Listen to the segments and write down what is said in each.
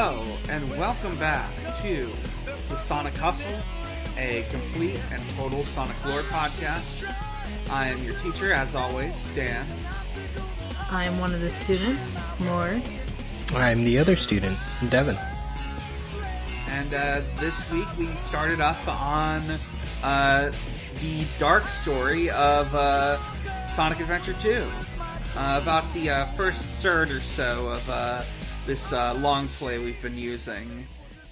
Hello, and welcome back to the Sonic Hustle, a complete and total Sonic lore podcast. I am your teacher, as always, Dan. I am one of the students, Morg. I'm the other student, Devon. And this week we started up on the dark story of Sonic Adventure 2. About the first third or so of this long play we've been using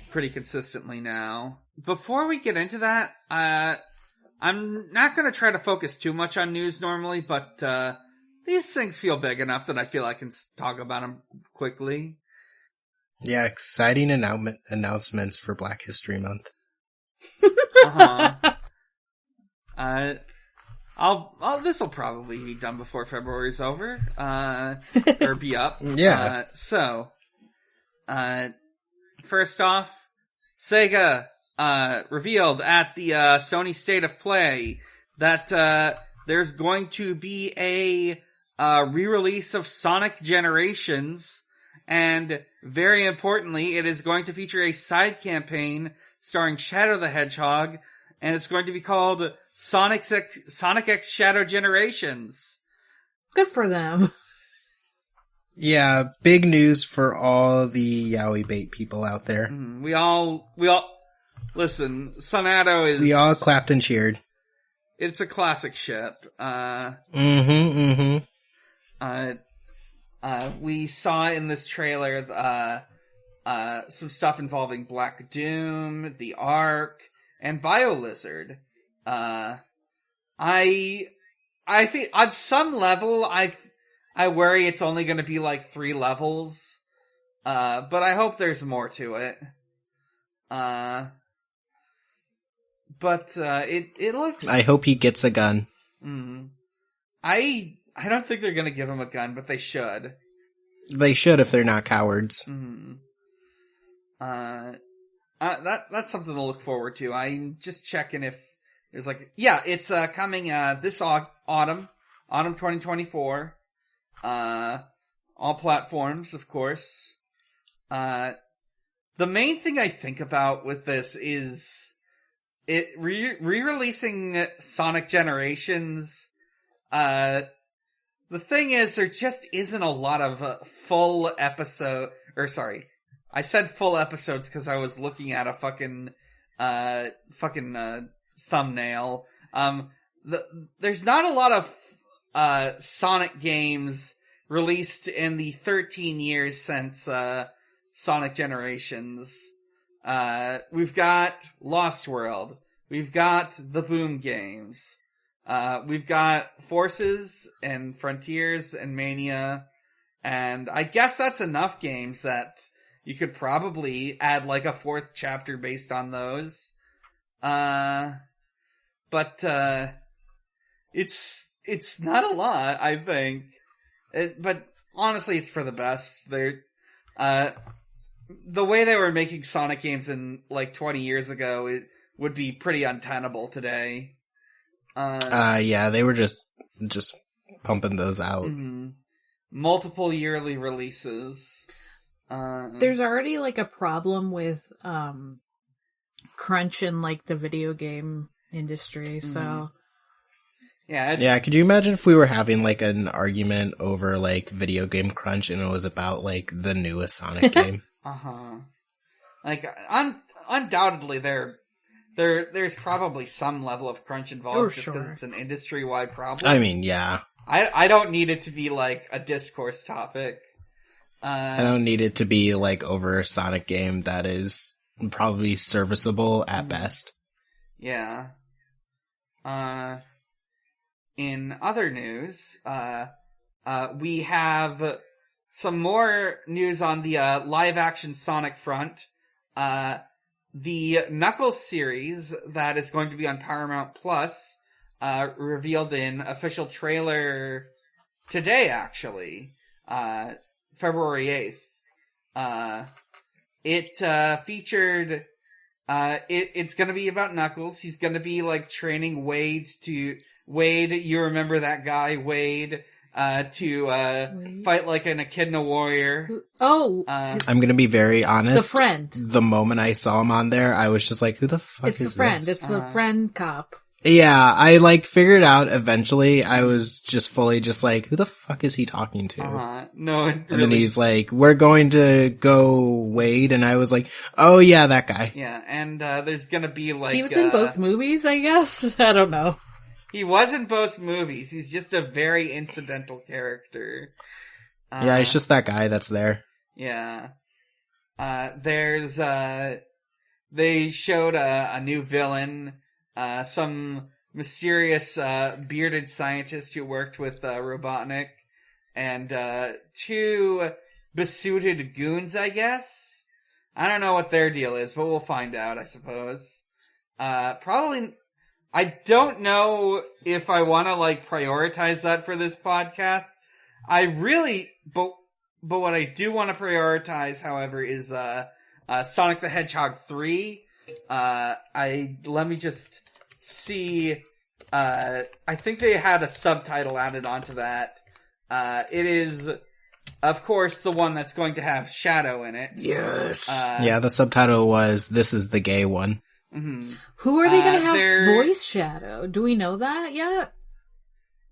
pretty consistently now. Before we get into that, I'm not going to try to focus too much on news normally, but these things feel big enough that I feel I can talk about them quickly. Yeah, exciting announcements for Black History Month. This will probably be done before February's over, or be up. Yeah. First off, Sega, revealed at the, Sony State of Play that, there's going to be a, re-release of Sonic Generations, and very importantly, it is going to feature a side campaign starring Shadow the Hedgehog, and it's going to be called Sonic X Shadow Generations. Good for them. Yeah, big news for all the Yaoi Bait people out there. We all, listen, Sonato is... We all clapped and cheered. It's a classic ship. We saw in this trailer, some stuff involving Black Doom, the Ark, and BioLizard. I feel, on some level, I worry it's only gonna be like 3 levels. But I hope there's more to it. But it looks... I hope he gets a gun. I don't think they're gonna give him a gun, but they should. They should if they're not cowards. That's something to look forward to. I'm just checking if there's like... Yeah, it's coming this autumn 2024. All platforms, of course. The main thing I think about with this is it re-releasing Sonic Generations. The thing is, there just isn't a lot of full episode... Or, sorry. I said full episodes because I was looking at a fucking thumbnail. There's not a lot of Sonic games released in the 13 years since Sonic Generations. We've got Lost World. We've got the Boom games. We've got Forces and Frontiers and Mania. And I guess that's enough games that you could probably add like a 4th chapter based on those. But it's not a lot, I think. But honestly, it's for the best. They're, the way they were making Sonic games in like 20 years ago, it would be pretty untenable today. Yeah, they were just pumping those out. Multiple yearly releases. There's already like a problem with crunch in like the video game industry, so yeah, could you imagine if we were having like an argument over like video game crunch and it was about like the newest Sonic game? Like undoubtedly there's probably some level of crunch involved just because it's an industry-wide problem. I mean, yeah. I don't need it to be like a discourse topic. I don't need it to be like over a Sonic game that is probably serviceable at best. Yeah. In other news, we have some more news on the live-action Sonic front. The Knuckles series that is going to be on Paramount Plus revealed in official trailer today, actually. February 8th. It featured... It's gonna be about Knuckles. He's gonna be, like, training Wade, you remember that guy, Wade, to fight like an Echidna warrior. I'm gonna be very honest. The friend. The moment I saw him on there, I was just like, who the fuck is It's the friend. this? It's the friend cop. Yeah, I like figured out eventually. I was just fully just like, who the fuck is he talking to? No, and then he's like, we're going to go Wade, and I was like, oh yeah, that guy. Yeah, and there's gonna be like He was in both movies, I guess. I don't know. He was in both movies. He's just a very incidental character. Yeah, he's just that guy that's there. Yeah. There's they showed a new villain. Some mysterious bearded scientist who worked with Robotnik, and two besuited goons, I guess. I don't know what their deal is, but we'll find out, I suppose. Probably, I don't know if I want to like prioritize that for this podcast. I really, but what I do want to prioritize, however, is Sonic the Hedgehog 3. Let me just see, I think they had a subtitle added onto that. It is, of course, the one that's going to have Shadow in it. Yes. Yeah, the subtitle was, "This is the gay one." Mm-hmm. Who are they going to have voice Shadow? Do we know that yet?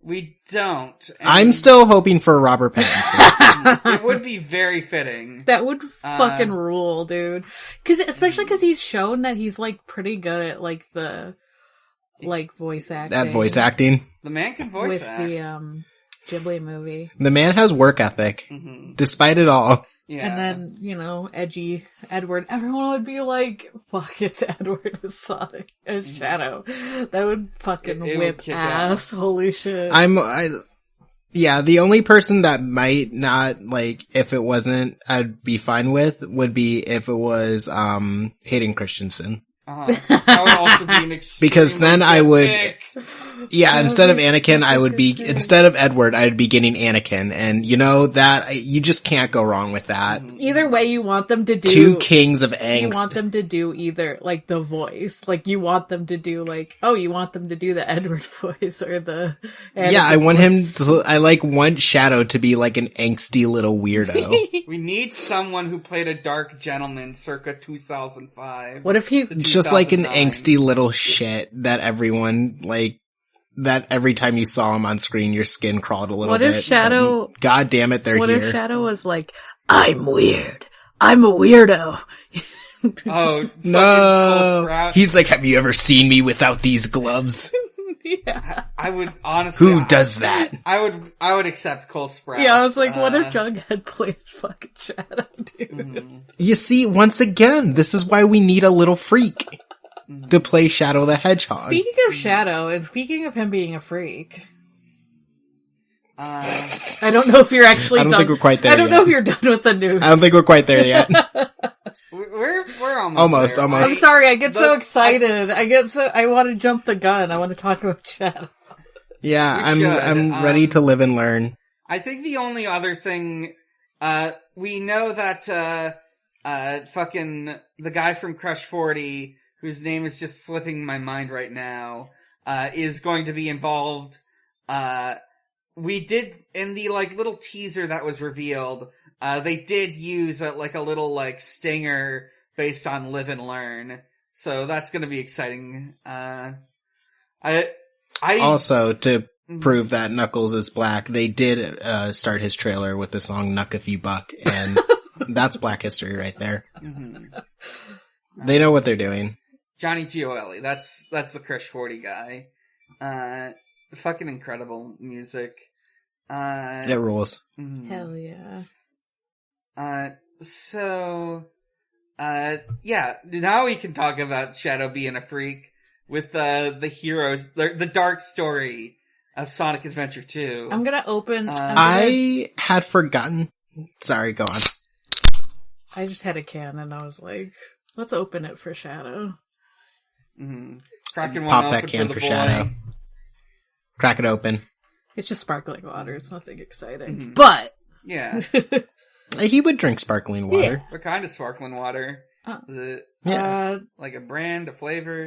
We don't. I'm still hoping for Robert Pattinson. It would be very fitting. That would fucking rule, dude. Especially because he's shown that he's like pretty good at like the voice acting. That voice acting. The man can voice with act. the Ghibli movie. The man has work ethic, despite it all. Yeah. And then, edgy Edward. Everyone would be like, fuck, it's Edward as Sonic, as Shadow. That would fucking whip ass. Holy shit. Yeah, the only person that might not, like, if it wasn't, I'd be fine with, would be if it was, Hayden Christensen. That would also be an extremely because then I would, pick. Yeah, instead of Anakin, instead of Edward, I'd be getting Anakin. And you just can't go wrong with that. Either way, you want them to do two kings of angst. You want them to do either, like, the voice. Like, you want them to do, like, you want them to do the Edward voice or the Anakin Yeah, I want voice. want Shadow to be like an angsty little weirdo. We need someone who played a dark gentleman circa 2005. What if he... Just like an angsty little shit that everyone, like, that every time you saw him on screen, your skin crawled a little bit. What if Shadow... God damn it, they're here. What if Shadow was like, I'm weird. I'm a weirdo. Oh, no. He's like, have you ever seen me without these gloves? Yeah. I would honestly... Who does that? I would accept Cole Sprouse. Yeah, I was like, what if Jughead plays fucking Shadow, dude? You see, once again, this is why we need a little freak to play Shadow the Hedgehog. Speaking of Shadow, and speaking of him being a freak... I don't know if you're actually done. I don't think we're quite there yet. I don't know if you're done with the news. I don't think we're quite there yet. We're almost there. I'm sorry, I get so excited. I want to jump the gun. I want to talk about Shadow. Yeah, I'm ready to live and learn. I think the only other thing, we know that, fucking the guy from Crush 40, whose name is just slipping my mind right now, is going to be involved. We did, in the, like, little teaser that was revealed, they did use a little, stinger based on Live and Learn. So that's gonna be exciting. Also, to prove that Knuckles is black, they did, start his trailer with the song Knuck If You Buck, and that's Black history right there. They know what they're doing. Johnny Gioeli, that's the Crush 40 guy. Fucking incredible music. It rules. Hell yeah. Yeah, now we can talk about Shadow being a freak with the heroes, the dark story of Sonic Adventure 2. I'm gonna open... I had forgotten... Sorry, go on. I just had a can and I was like, let's open it for Shadow. Cracking one Pop open that can for boy. Shadow. Crack it open. It's just sparkling water. It's nothing exciting. But... Yeah. He would drink sparkling water. Yeah. What kind of sparkling water? Like a brand, a flavor?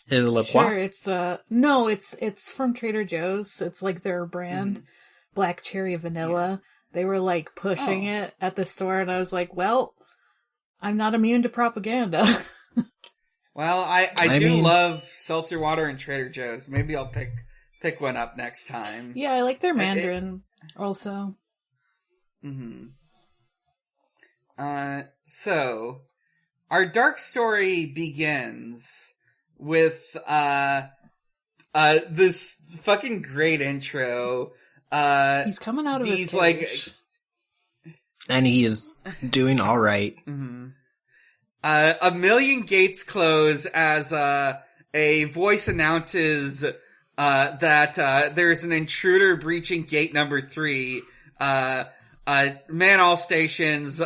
Is it La Croix? Sure, it's, no, it's from Trader Joe's. It's like their brand. black cherry vanilla. They were like pushing it at the store, and I was like, well, I'm not immune to propaganda. Well, I do love seltzer water and Trader Joe's. Maybe I'll pick one up next time. Yeah, I like their Mandarin also. Mm-hmm. So, our dark story begins with, this fucking great intro. He's coming out of his cage. And he is doing alright. Mm-hmm. A million gates close as, a voice announces, that, there's an intruder breaching gate number 3. Man all stations,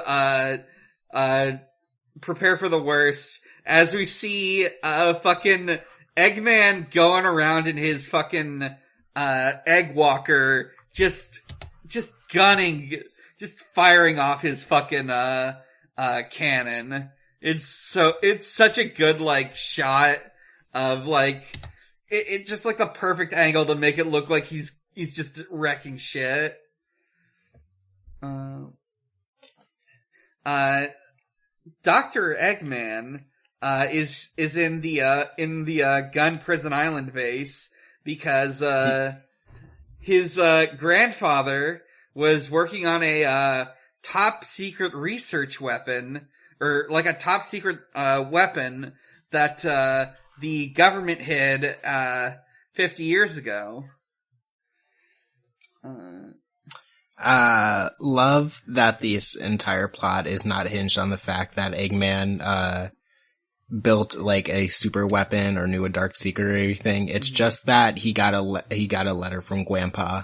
prepare for the worst. As we see, fucking Eggman going around in his fucking, egg walker, just gunning, just firing off his fucking, cannon. It's such a good, like, shot of, like, it just, like, the perfect angle to make it look like he's just wrecking shit. Dr. Eggman, is in the Gun Prison Island base because, his, grandfather was working on a, top secret research weapon, or like a top secret, weapon that, the government hid, 50 years ago. Love that this entire plot is not hinged on the fact that Eggman, built like a super weapon or knew a dark secret or anything. It's just that he got a letter from Grandpa.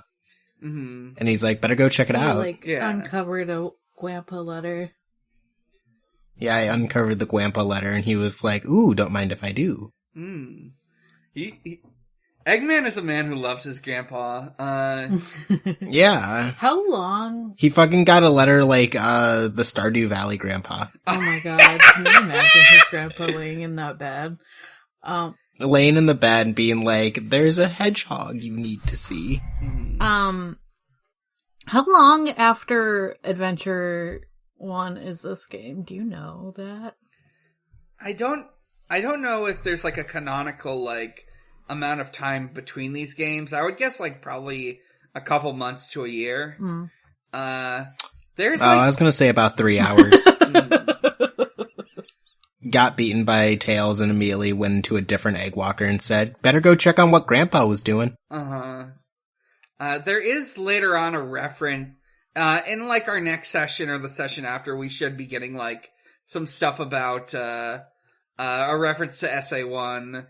Mm-hmm. And he's like, better go check it out. Uncovered a Grandpa letter. Yeah, I uncovered the Grandpa letter and he was like, ooh, don't mind if I do. Mm. Eggman is a man who loves his grandpa. Yeah. How long? He fucking got a letter like, the Stardew Valley grandpa. Oh my god. Can you imagine his grandpa laying in that bed? Laying in the bed and being like, there's a hedgehog you need to see. How long after Adventure 1 is this game? Do you know that? I don't know if there's like a canonical, like, amount of time between these games. I would guess like probably a couple months to a year. There's I was gonna say about 3 hours. Got beaten by Tails and immediately went into a different egg walker and said, better go check on what Grandpa was doing. There is later on a reference, in like our next session or the session after, we should be getting like some stuff about, a reference to SA1.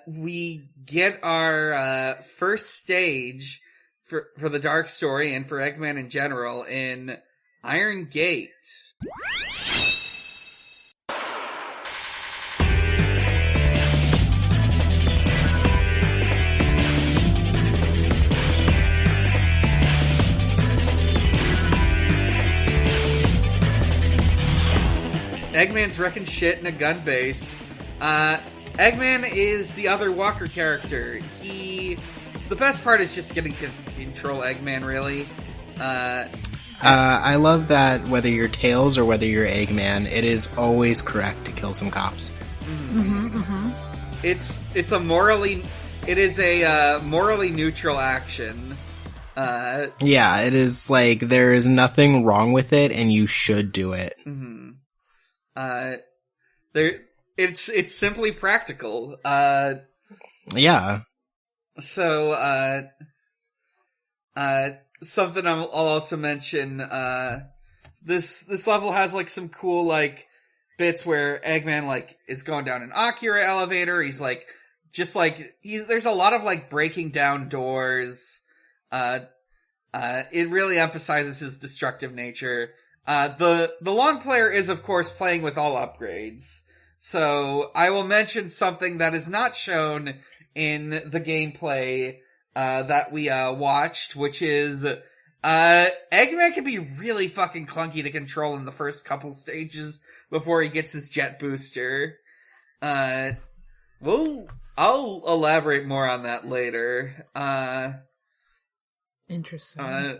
We get our, first stage for the dark story and for Eggman in general in Iron Gate. Eggman's wrecking shit in a gun base. Eggman is the other Walker character. The best part is just getting to control Eggman, really. I love that whether you're Tails or whether you're Eggman, it is always correct to kill some cops. It's a morally neutral action. Yeah, it is like, there is nothing wrong with it and you should do it. It's simply practical. Yeah. So, something I'll also mention, this level has like some cool like bits where Eggman like is going down an Akira elevator. He's like, there's a lot of like breaking down doors. It really emphasizes his destructive nature. The long player is of course playing with all upgrades. So I will mention something that is not shown in the gameplay, that we, watched, which is, Eggman can be really fucking clunky to control in the first couple stages before he gets his jet booster. We'll I'll elaborate more on that later. Interesting.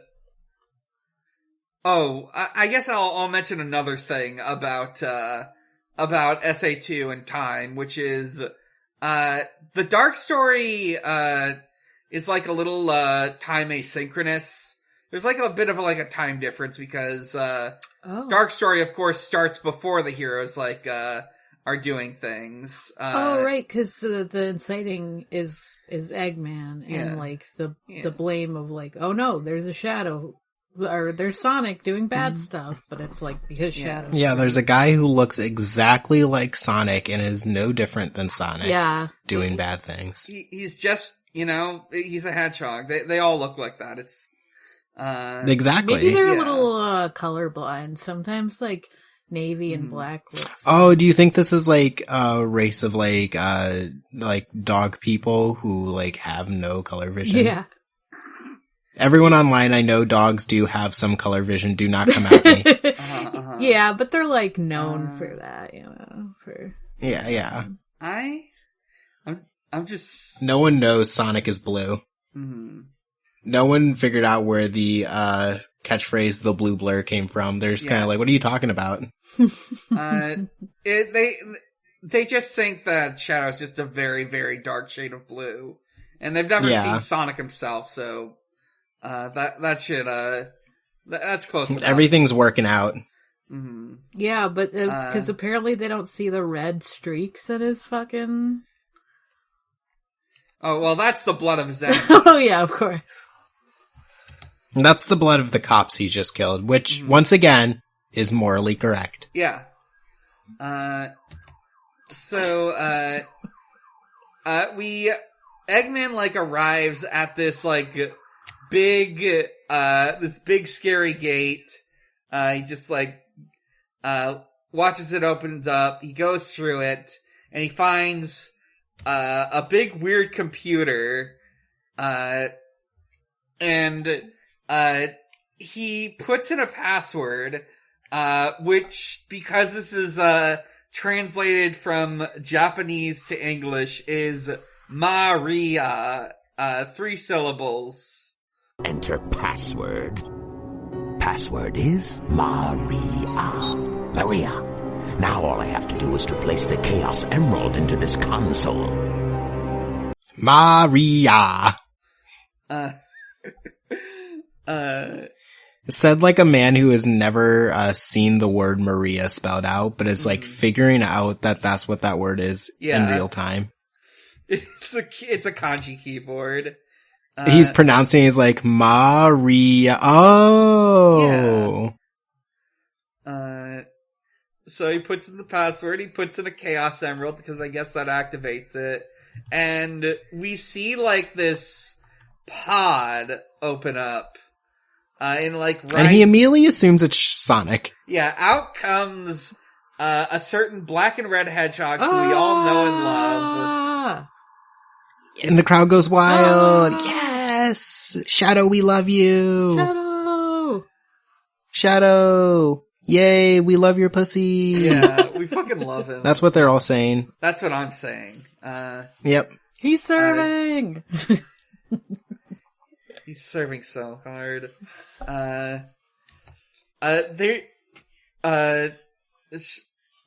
I guess I'll mention another thing about SA2 and time, which is, the dark story, is like a little, time asynchronous. There's like a bit of a time difference because, dark story, of course, starts before the heroes, are doing things. Right, because the inciting is Eggman, and the blame of oh no, there's a Shadow, or there's Sonic doing bad stuff, but it's because Shadow. Yeah, there's a guy who looks exactly like Sonic and is no different than Sonic. Yeah, doing bad things. He's just he's a hedgehog. They all look like that. It's exactly. Maybe they're a little colorblind. Sometimes navy and black looks. Oh, do you think this is a race of dog people who have no color vision? Yeah. Everyone online, I know dogs do have some color vision. Do not come at me. Yeah, but they're known for that, Yeah. I'm just. No one knows Sonic is blue. Mm-hmm. No one figured out where the catchphrase "the blue blur" came from. They're just kind of what are you talking about? They just think that Shadow's just a very, very dark shade of blue, and they've never seen Sonic himself, so that's close enough. Everything's working out. Mm-hmm. Yeah, but because apparently they don't see the red streaks in his fucking. Oh well, that's the blood of Zen. Oh yeah, of course. That's the blood of the cops he just killed, which, once again, is morally correct. Yeah. Eggman, arrives at this, big, this big scary gate. He just, watches it opens up. He goes through it, and he finds, a big weird computer, and he puts in a password, which, because this is, translated from Japanese to English, is Maria, 3 syllables. Enter password. Password is Maria. Maria. Now all I have to do is to place the Chaos Emerald into this console. Maria. Said like a man who has never seen the word Maria spelled out, but is figuring out that that's what that word is in real time. It's a kanji keyboard. He's pronouncing it like Maria. Oh. Yeah. So he puts in the password, he puts in a Chaos Emerald, because I guess that activates it. And we see this pod open up. And he immediately assumes it's Sonic. Yeah, out comes a certain black and red hedgehog who we all know and love. And the crowd goes wild. Yes! Shadow, we love you! Shadow! Yay, we love your pussy! Yeah, we fucking love him. That's what they're all saying. That's what I'm saying. Yep. He's serving! He's serving so hard.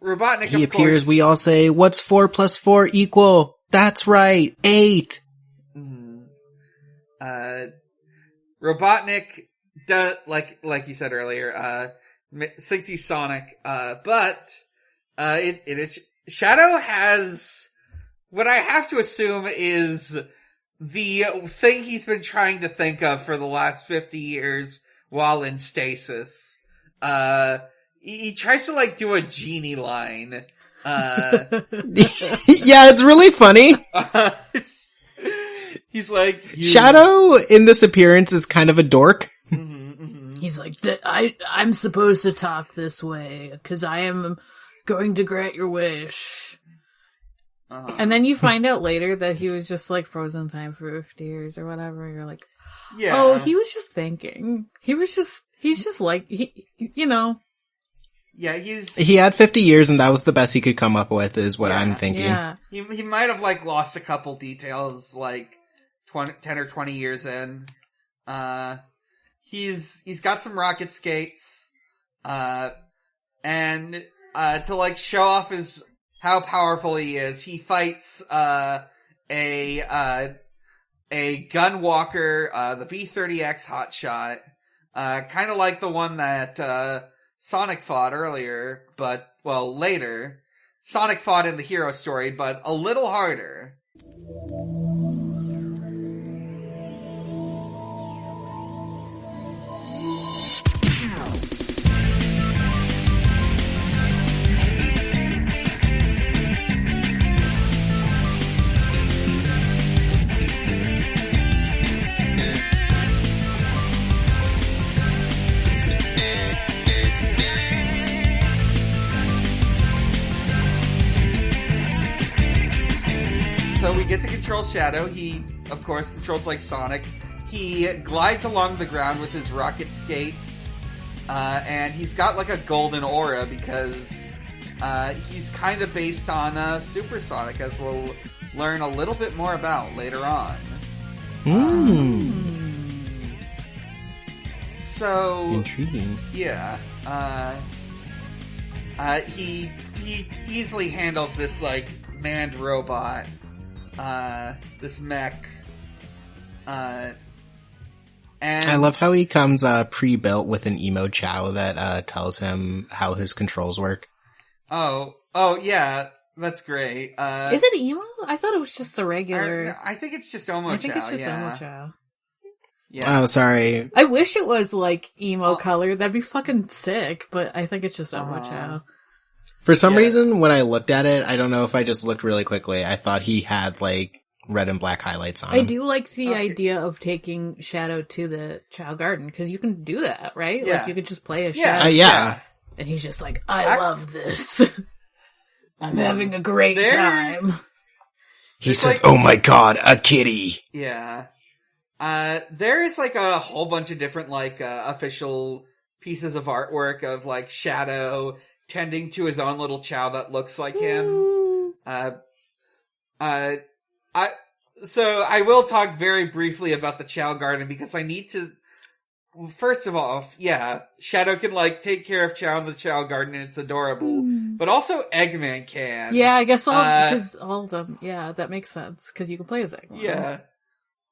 Robotnik, he appears, course, we all say, what's 4 + 4 equal? That's right, 8! Robotnik does, like you said earlier, thinks he's Sonic, but Shadow has what I have to assume is the thing he's been trying to think of for the last 50 years while in stasis. He tries to do a genie line. Yeah, it's really funny. He's like, Shadow in this appearance is kind of a dork. He's like, I'm supposed to talk this way because I am going to grant your wish. And then you find out later that he was just frozen time for 50 years or whatever. You're like, oh, he was just thinking. He's just He had 50 years and that was the best he could come up with, is what I'm thinking. Yeah. He might have, like, lost a couple details, like, 10 or 20 years in. He's got some rocket skates, and, to, like, show off how powerful he is, he fights, a gun walker, the B-30X hotshot, kind of like the one that, Sonic fought earlier, but, well, later. Sonic fought in the hero story, but a little harder. So we get to control Shadow. He, of course, controls like Sonic. He glides along the ground with his rocket skates. And he's got like a golden aura because he's kind of based on Supersonic, as we'll learn a little bit more about later on. So intriguing. Yeah. He easily handles this like manned robot. This mech. And I love how he comes pre-built with an emo chow that tells him how his controls work. Oh yeah, that's great. Is it emo? I thought it was just the regular. I think it's just Omo Chow. I think it's just Omo Chow. Yeah. Oh, sorry. I wish it was like emo color. That'd be fucking sick. But I think it's just Omo Chow. For some reason, when I looked at it, I don't know if I just looked really quickly, I thought he had, like, red and black highlights on him. I do like the idea of taking Shadow to the Chow Garden, because you can do that, right? Yeah. Like, you could just play a Shadow. Yeah. And he's just like, I love this. I'm having a great time. He says, oh my god, a kitty! Yeah. There is, like, a whole bunch of different, like, official pieces of artwork of, like, Shadow tending to his own little chow that looks like him. So I will talk very briefly about the Chow Garden because I need to. First of all, yeah, Shadow can like take care of Chow in the Chow Garden and it's adorable. But also Eggman can. Yeah, I guess all of them. Yeah, that makes sense because you can play as Eggman.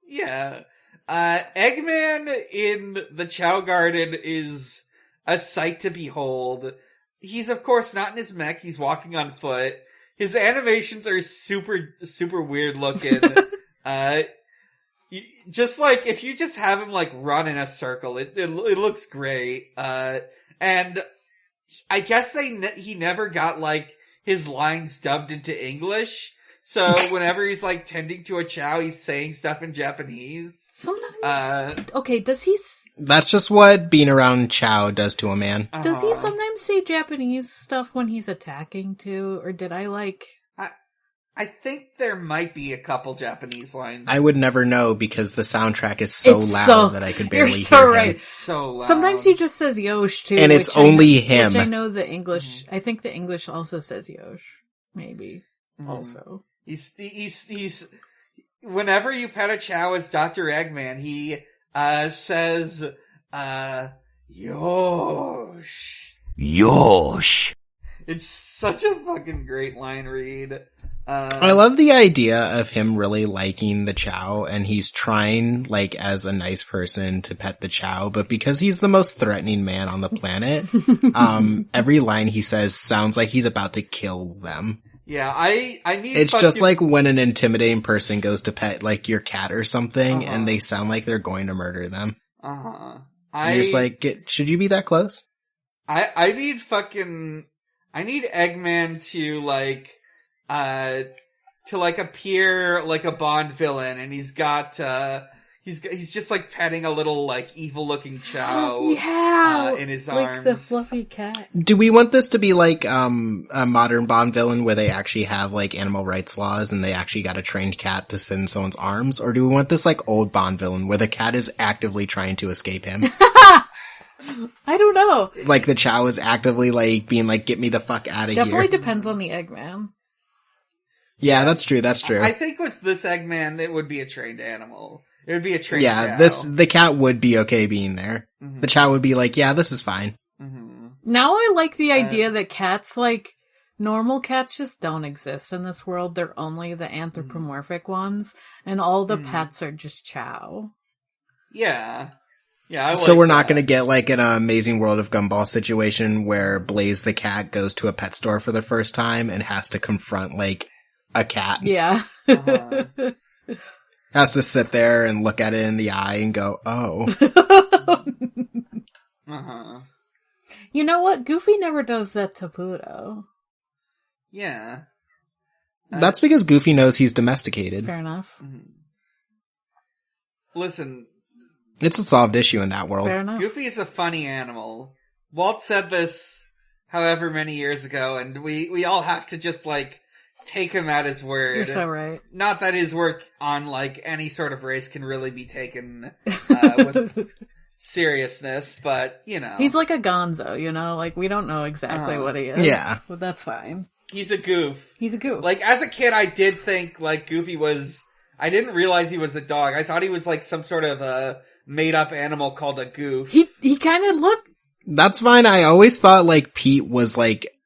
Yeah. Eggman in the Chow Garden is a sight to behold. He's, of course, not in his mech. He's walking on foot. His animations are super, super weird looking. Just like, if you just have him, like, run in a circle, it looks great. And I guess he never got, like, his lines dubbed into English. So whenever he's, like, tending to a chow, he's saying stuff in Japanese. Sometimes. Okay, does he... That's just what being around Chow does to a man. Does he sometimes say Japanese stuff when he's attacking too? Or did I like... I think there might be a couple Japanese lines. I would never know because the soundtrack is so loud that I could barely hear so right. him. It's so loud. Sometimes he just says Yosh too. And it's only him. Which I know the English... I think the English also says Yosh. Maybe. Also. He's whenever you pet a chow as Dr. Eggman, he says Yosh. Yosh. It's such a fucking great line read. I love the idea of him really liking the chow, and he's trying, like, as a nice person to pet the chow, but because he's the most threatening man on the planet, every line he says sounds like he's about to kill them. Yeah, I need. It's just like when an intimidating person goes to pet, like, your cat or something, and they sound like they're going to murder them. You're just like, should you be that close? I need Eggman to appear like a Bond villain, and he's got, he's just like petting a little like evil looking chow, in his arms. Like the fluffy cat. Do we want this to be like, a modern Bond villain where they actually have like animal rights laws and they actually got a trained cat to sit in someone's arms? Or do we want this like old Bond villain where the cat is actively trying to escape him? I I don't know. Like the Chow is actively like being like, get me the fuck out of here. Definitely depends on the Eggman. Yeah, that's true. That's true. I think with this Eggman, it would be a trained animal. It would be a trained Chow. The cat would be okay being there. Mm-hmm. The Chow would be like, yeah, this is fine. Mm-hmm. Now I like the idea that cats, like, normal cats just don't exist in this world. They're only the anthropomorphic ones, and all the pets are just Chow. Yeah. Yeah, I like so we're not going to get like an Amazing World of Gumball situation where Blaze the cat goes to a pet store for the first time and has to confront like a cat. Yeah. Has to sit there and look at it in the eye and go, oh. You know what? Goofy never does that to Pluto. Yeah. That's because Goofy knows he's domesticated. Fair enough. Listen. It's a solved issue in that world. Fair enough. Goofy is a funny animal. Walt said this however many years ago, and we all have to just, like, take him at his word. You're so right. Not that his work on, like, any sort of race can really be taken with seriousness, but, you know. He's like a gonzo, you know? Like, we don't know exactly what he is. Yeah. But that's fine. He's a goof. He's a goof. Like, as a kid, I did think, like, Goofy was... I didn't realize he was a dog. I thought he was, like, some sort of a made-up animal called a goof. He kind of looked... That's fine. I always thought, like, Pete was, like,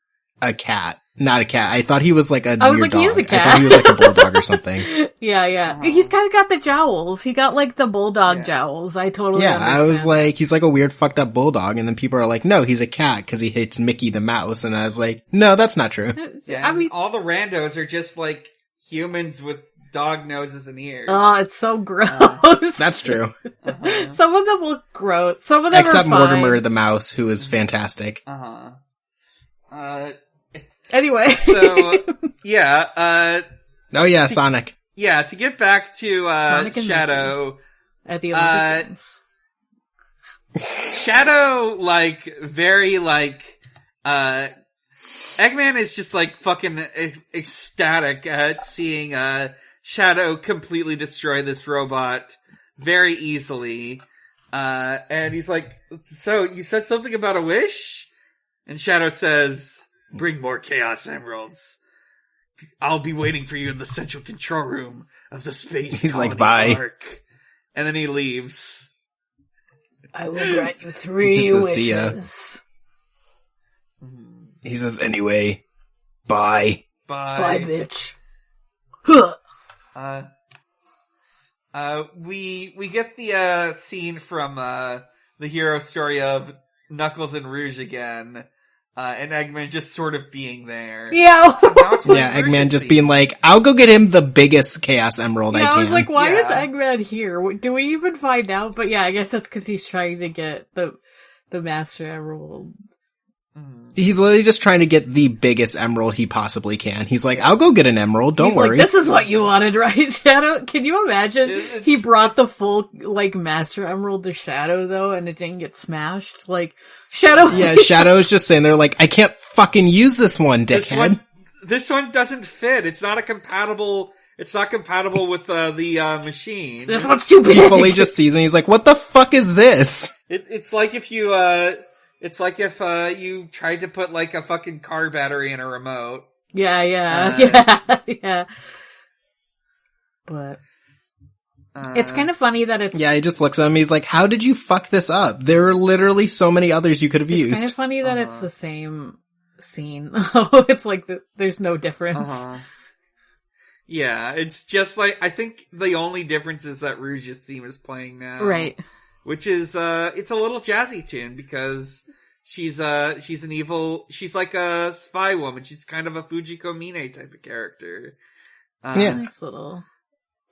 a cat. Not a cat. I thought he was, like, a I was weird like, dog. he is a cat. I thought he was, like, a bulldog or something. Yeah. He's kind of got the jowls. He got, like, the bulldog jowls. I totally understand. I was like, he's like a weird fucked up bulldog, and then people are like, no, he's a cat because he hates Mickey the Mouse, and I was like, no, that's not true. Yeah, I mean, all the randos are just, like, humans with dog noses and ears. Oh, it's so gross. That's true. Some of them look gross. Some of them Except are fine. Mortimer the Mouse, who is fantastic. Anyway. So, yeah, oh yeah, Sonic. Yeah, to get back to, Shadow. At the Olympic Games. Shadow, like, very, like, Eggman is just, like, fucking ecstatic at seeing, Shadow completely destroy this robot very easily. And he's like, so, you said something about a wish? And Shadow says, bring more Chaos Emeralds. I'll be waiting for you in the central control room of the space He's colony like, bye. Ark. And then he leaves. I will grant you 3 wishes. He says, anyway, bye. Bye, bitch. We get the, scene from, the hero story of Knuckles and Rouge again, and Eggman just sort of being there. Yeah. So now it's Eggman just being like, I'll go get him the biggest Chaos Emerald I can. I was like, why is Eggman here? Do we even find out? But yeah, I guess that's because he's trying to get the Master Emerald. He's literally just trying to get the biggest emerald he possibly can. He's like, I'll go get an emerald, don't worry. Like, this is what you wanted, right, Shadow? Can you imagine he brought the full, like, Master Emerald to Shadow, though, and it didn't get smashed? Like, Shadow... Yeah, Shadow's just saying, they're like, I can't fucking use this one, dickhead. This one doesn't fit. It's not compatible with, the, machine. This one's too big! He fully just sees it and he's like, what the fuck is this? It's like if you, you tried to put, like, a fucking car battery in a remote. Yeah. But it's kind of funny that it's... Yeah, he just looks at him, he's like, how did you fuck this up? There are literally so many others you could have used. It's kind of funny that it's the same scene. It's like, there's no difference. Yeah, it's just like, I think the only difference is that Rouge's theme is playing now. Right. Which is, it's a little jazzy tune because she's like a spy woman. She's kind of a Fujiko Mine type of character. Nice little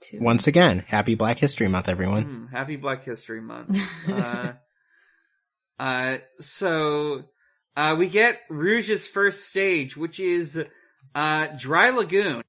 tune. Once again, happy Black History Month, everyone. Happy Black History Month. So, we get Rouge's first stage, which is, Dry Lagoon.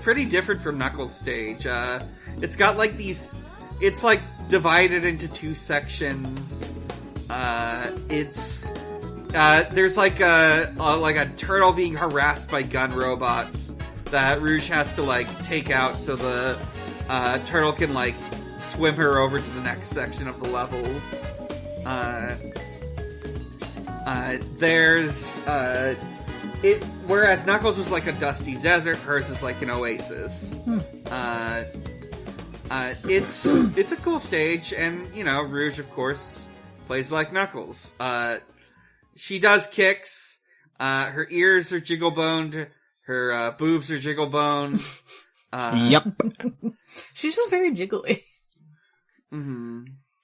pretty different from Knuckles' stage. It's got like these. It's like divided into two sections. There's like a turtle being harassed by gun robots that Rouge has to like take out so the turtle can like swim her over to the next section of the level. Whereas Knuckles was like a dusty desert, hers is like an oasis. It's a cool stage, and you know, Rouge of course plays like Knuckles. She does kicks. Her ears are jiggle boned. Her boobs are jiggle boned. Yep. She's just very jiggly.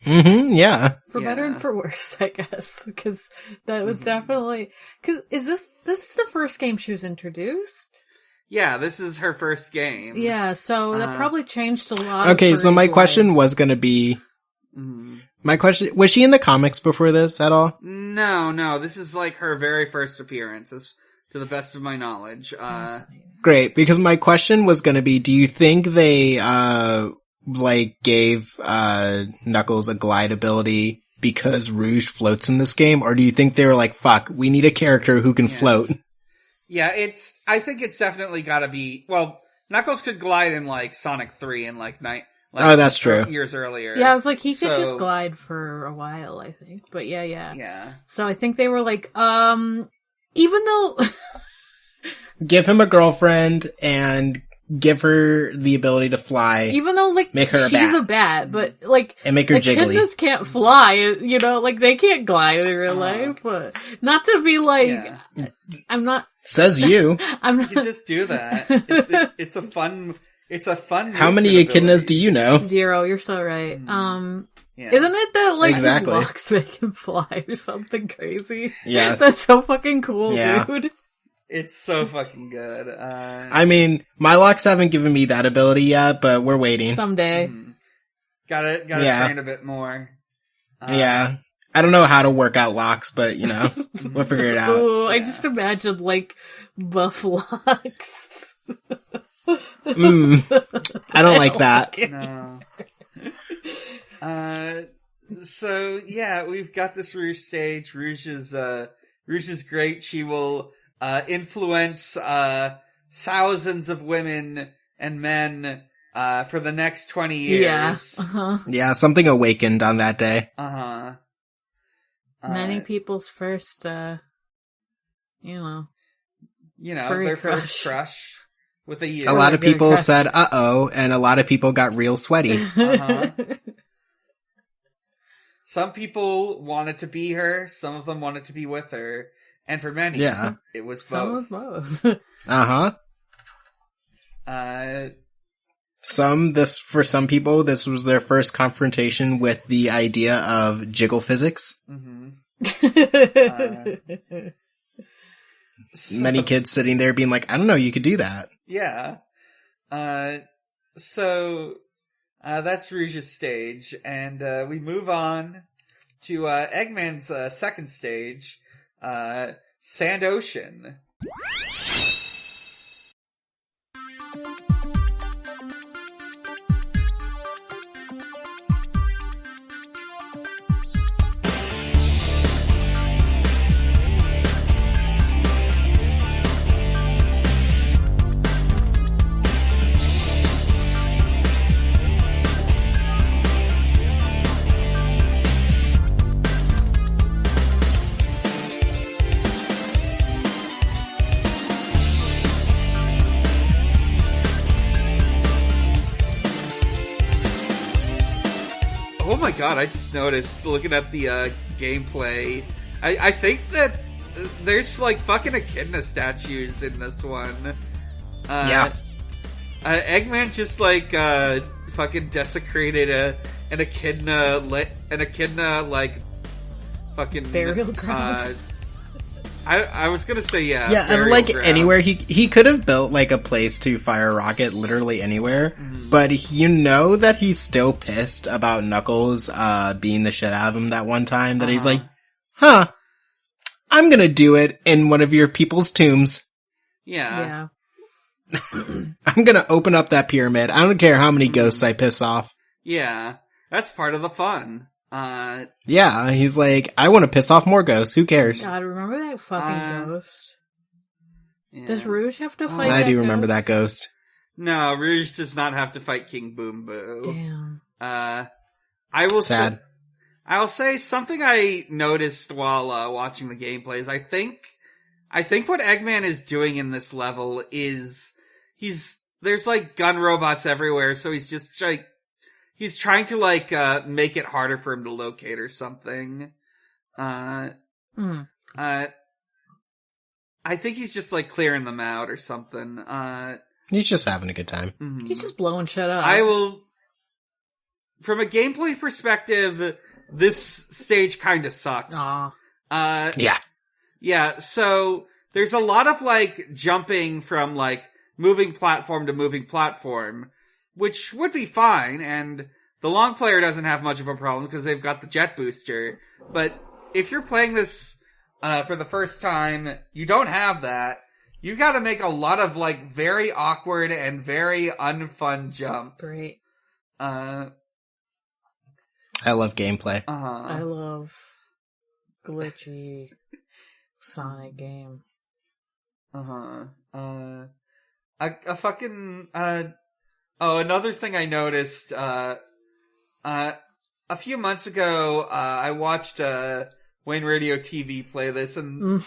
Yeah. For better and for worse, I guess. Because that was definitely... Because is this is the first game she was introduced? Yeah, this is her first game. Yeah, so that probably changed a lot. Okay, so my question was going to be... My question... Was she in the comics before this at all? No. This is like her very first appearance, to the best of my knowledge. Great, because my question was going to be, do you think they... gave Knuckles a glide ability because Rouge floats in this game, or do you think they were like, fuck, we need a character who can float? Yeah, I think it's definitely gotta be, well, Knuckles could glide in like Sonic 3 and oh, that's true. Years earlier. Yeah, I was like, he could just glide for a while, I think. But yeah. Yeah. So I think they were like, even though... Give him a girlfriend and give her the ability to fly. Even though, like, make her she's a bat, but, like... And make her jiggly. Echidnas can't fly, you know? Like, they can't glide in real life. But not to be like... I'm not... Says you. I'm not... You just do that. It's a fun... How many echidnas do you know? 0, you're so right. Isn't it that, like, exactly. his locks make him fly or something crazy? Yeah. That's so fucking cool, dude. It's so fucking good. I mean, my locks haven't given me that ability yet, but we're waiting. Someday. Gotta train a bit more. Yeah. I don't know how to work out locks, but, you know, we'll figure it out. Oh, I just imagined, like, buff locks. I don't like that. No. So, yeah, we've got this Rouge stage. Rouge is great. She will... influence thousands of women and men for the next 20 years. Yeah. Yeah, something awakened on that day. Many people's first, their crush. first crush with a U. A lot of people said, uh-oh, and a lot of people got real sweaty. Some people wanted to be her, some of them wanted to be with her. And for many, it was both. For some people, this was their first confrontation with the idea of jiggle physics. Many kids sitting there being like, I don't know, you could do that. Yeah. So, that's Rouge's stage, and we move on to Eggman's second stage. Sand Ocean. Oh my god, I just noticed, looking at the gameplay, I think that there's like fucking echidna statues in this one. Eggman just like fucking desecrated an echidna like fucking burial ground. I was gonna say yeah, and like ground. Anywhere he could have built like a place to fire a rocket literally anywhere, but you know that he's still pissed about Knuckles beating the shit out of him that one time that he's like, I'm gonna do it in one of your people's tombs. Yeah. I'm gonna open up that pyramid. I don't care how many ghosts I piss off. Yeah, that's part of the fun. Yeah, he's like, I want to piss off more ghosts. Who cares? God, remember that fucking ghost? Yeah. Does Rouge have to fight I that do remember ghost? that ghost. No, Rouge does not have to fight King Boom Boo. Damn. I will Sad. I'll say something I noticed while watching the gameplay is I think what Eggman is doing in this level is there's like gun robots everywhere, so he's just like he's trying to like make it harder for him to locate or something. I think he's just like clearing them out or something. He's just having a good time. Mm-hmm. He's just blowing shit up. From a gameplay perspective, this stage kind of sucks. Aw. Yeah. Yeah, so there's a lot of like jumping from like moving platform to moving platform, which would be fine, and the long player doesn't have much of a problem because they've got the jet booster. But if you're playing this for the first time, you don't have that. You gotta make a lot of like very awkward and very unfun jumps. Great. I love gameplay. I love glitchy Sonic game. A fucking another thing I noticed a few months ago I watched Wayne Radio TV play this, and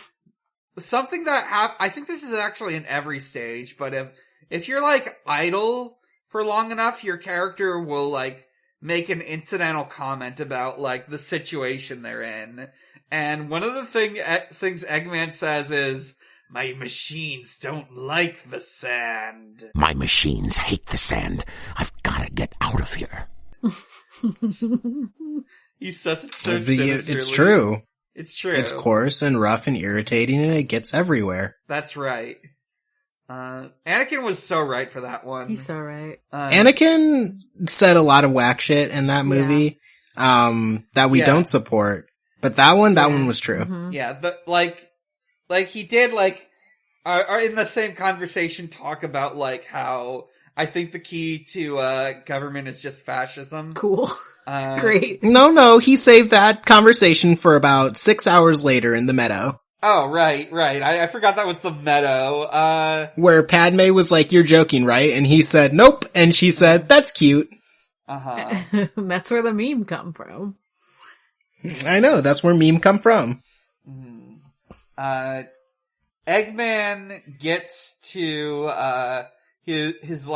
something that I think this is actually in every stage, but if you're like idle for long enough, your character will like make an incidental comment about like the situation they're in. And one of the things Eggman says is, "My machines don't like the sand." My machines hate the sand. I've got to get out of here. He says it so sinisterly. It's true. It's true. It's coarse and rough and irritating, and it gets everywhere. That's right. Anakin was so right for that one. He's so right. Anakin said a lot of whack shit in that movie that we don't support. But that one was true. Mm-hmm. Yeah, like he did like are in the same conversation talk about like how I think the key to government is just fascism. Cool. Great. No, he saved that conversation for about 6 hours later in the meadow. Oh, right. I forgot that was the meadow. Where Padme was like, "You're joking, right?" And he said, "Nope." And she said, "That's cute." That's where the meme come from. I know, that's where meme come from. Eggman gets to his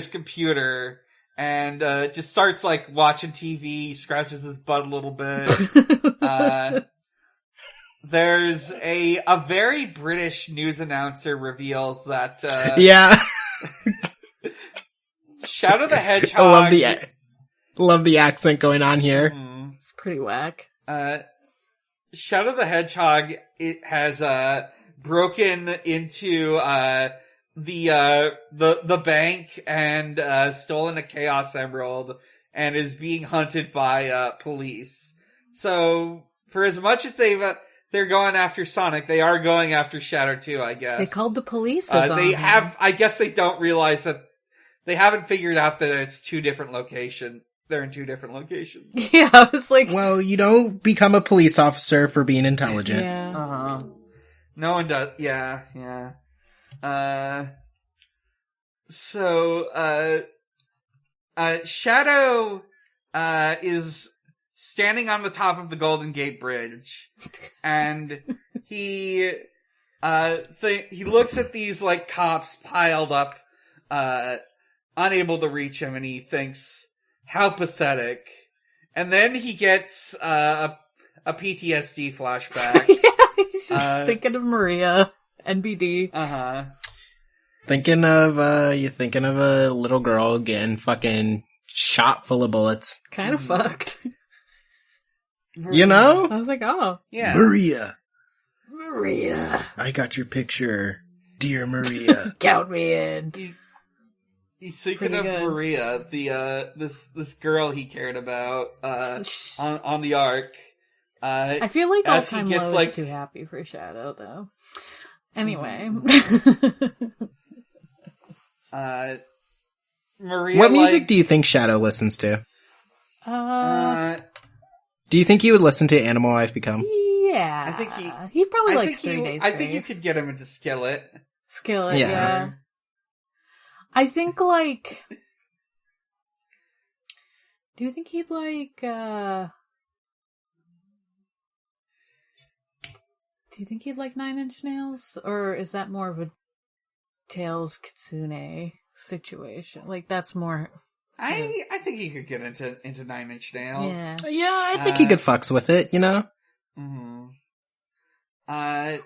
computer and just starts like watching TV, scratches his butt a little bit. There's a very British news announcer reveals that yeah. Shadow the Hedgehog. Love the accent going on here. It's pretty whack. Shadow the Hedgehog, it has broken into the bank and stolen a Chaos Emerald and is being hunted by police. So for as much as they're going after Sonic, they are going after Shadow too, I guess. They called the police. I guess they don't realize that they haven't figured out that it's two different locations. They're in two different locations. Yeah, I was like, well, you don't become a police officer for being intelligent. Yeah. No one does. Yeah. So, Shadow, is standing on the top of the Golden Gate Bridge, and he looks at these, like, cops piled up, unable to reach him, and he thinks, how pathetic. And then he gets, a PTSD flashback. Yeah, he's just thinking of Maria, NBD. Thinking of a little girl getting fucking shot full of bullets. Kind of fucked. You know? I was like, oh. Yeah. Maria. I got your picture. Dear Maria. Count me in. He's thinking of Maria, this girl he cared about, on the Ark. I feel like all time low is too happy for Shadow, though. Anyway. Maria, What music do you think Shadow listens to? Do you think he would listen to Animal I've Become? Yeah. I think he probably likes 3 Days I think you Grace. could get him into Skillet. Skillet, Yeah. yeah. I think, like... Do you think he'd like, Do you think he'd like 9 Inch Nails? Or is that more of a Tails Kitsune situation? Like, that's more... I think he could get into 9 Inch Nails. Yeah. Yeah, I think he could fucks with it, you know? Mm-hmm.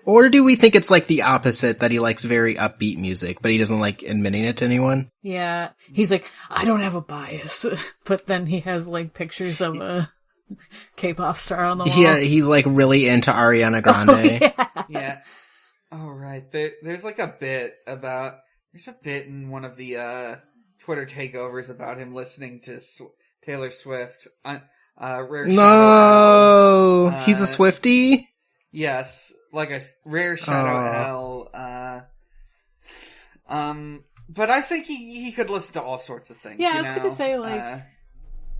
Or do we think it's like the opposite, that he likes very upbeat music, but he doesn't like admitting it to anyone? Yeah. He's like, I don't have a bias. But then he has, like, pictures of a K-pop star on the wall. Yeah, he's like really into Ariana Grande. Oh, yeah. Yeah. Oh, right. There's like a bit in one of the Twitter takeovers about him listening to Taylor Swift. Rare No! Shadow L. He's a Swiftie? Yes, like a Rare Shadow L. But I think he could listen to all sorts of things. Yeah, I you was know? gonna say, like,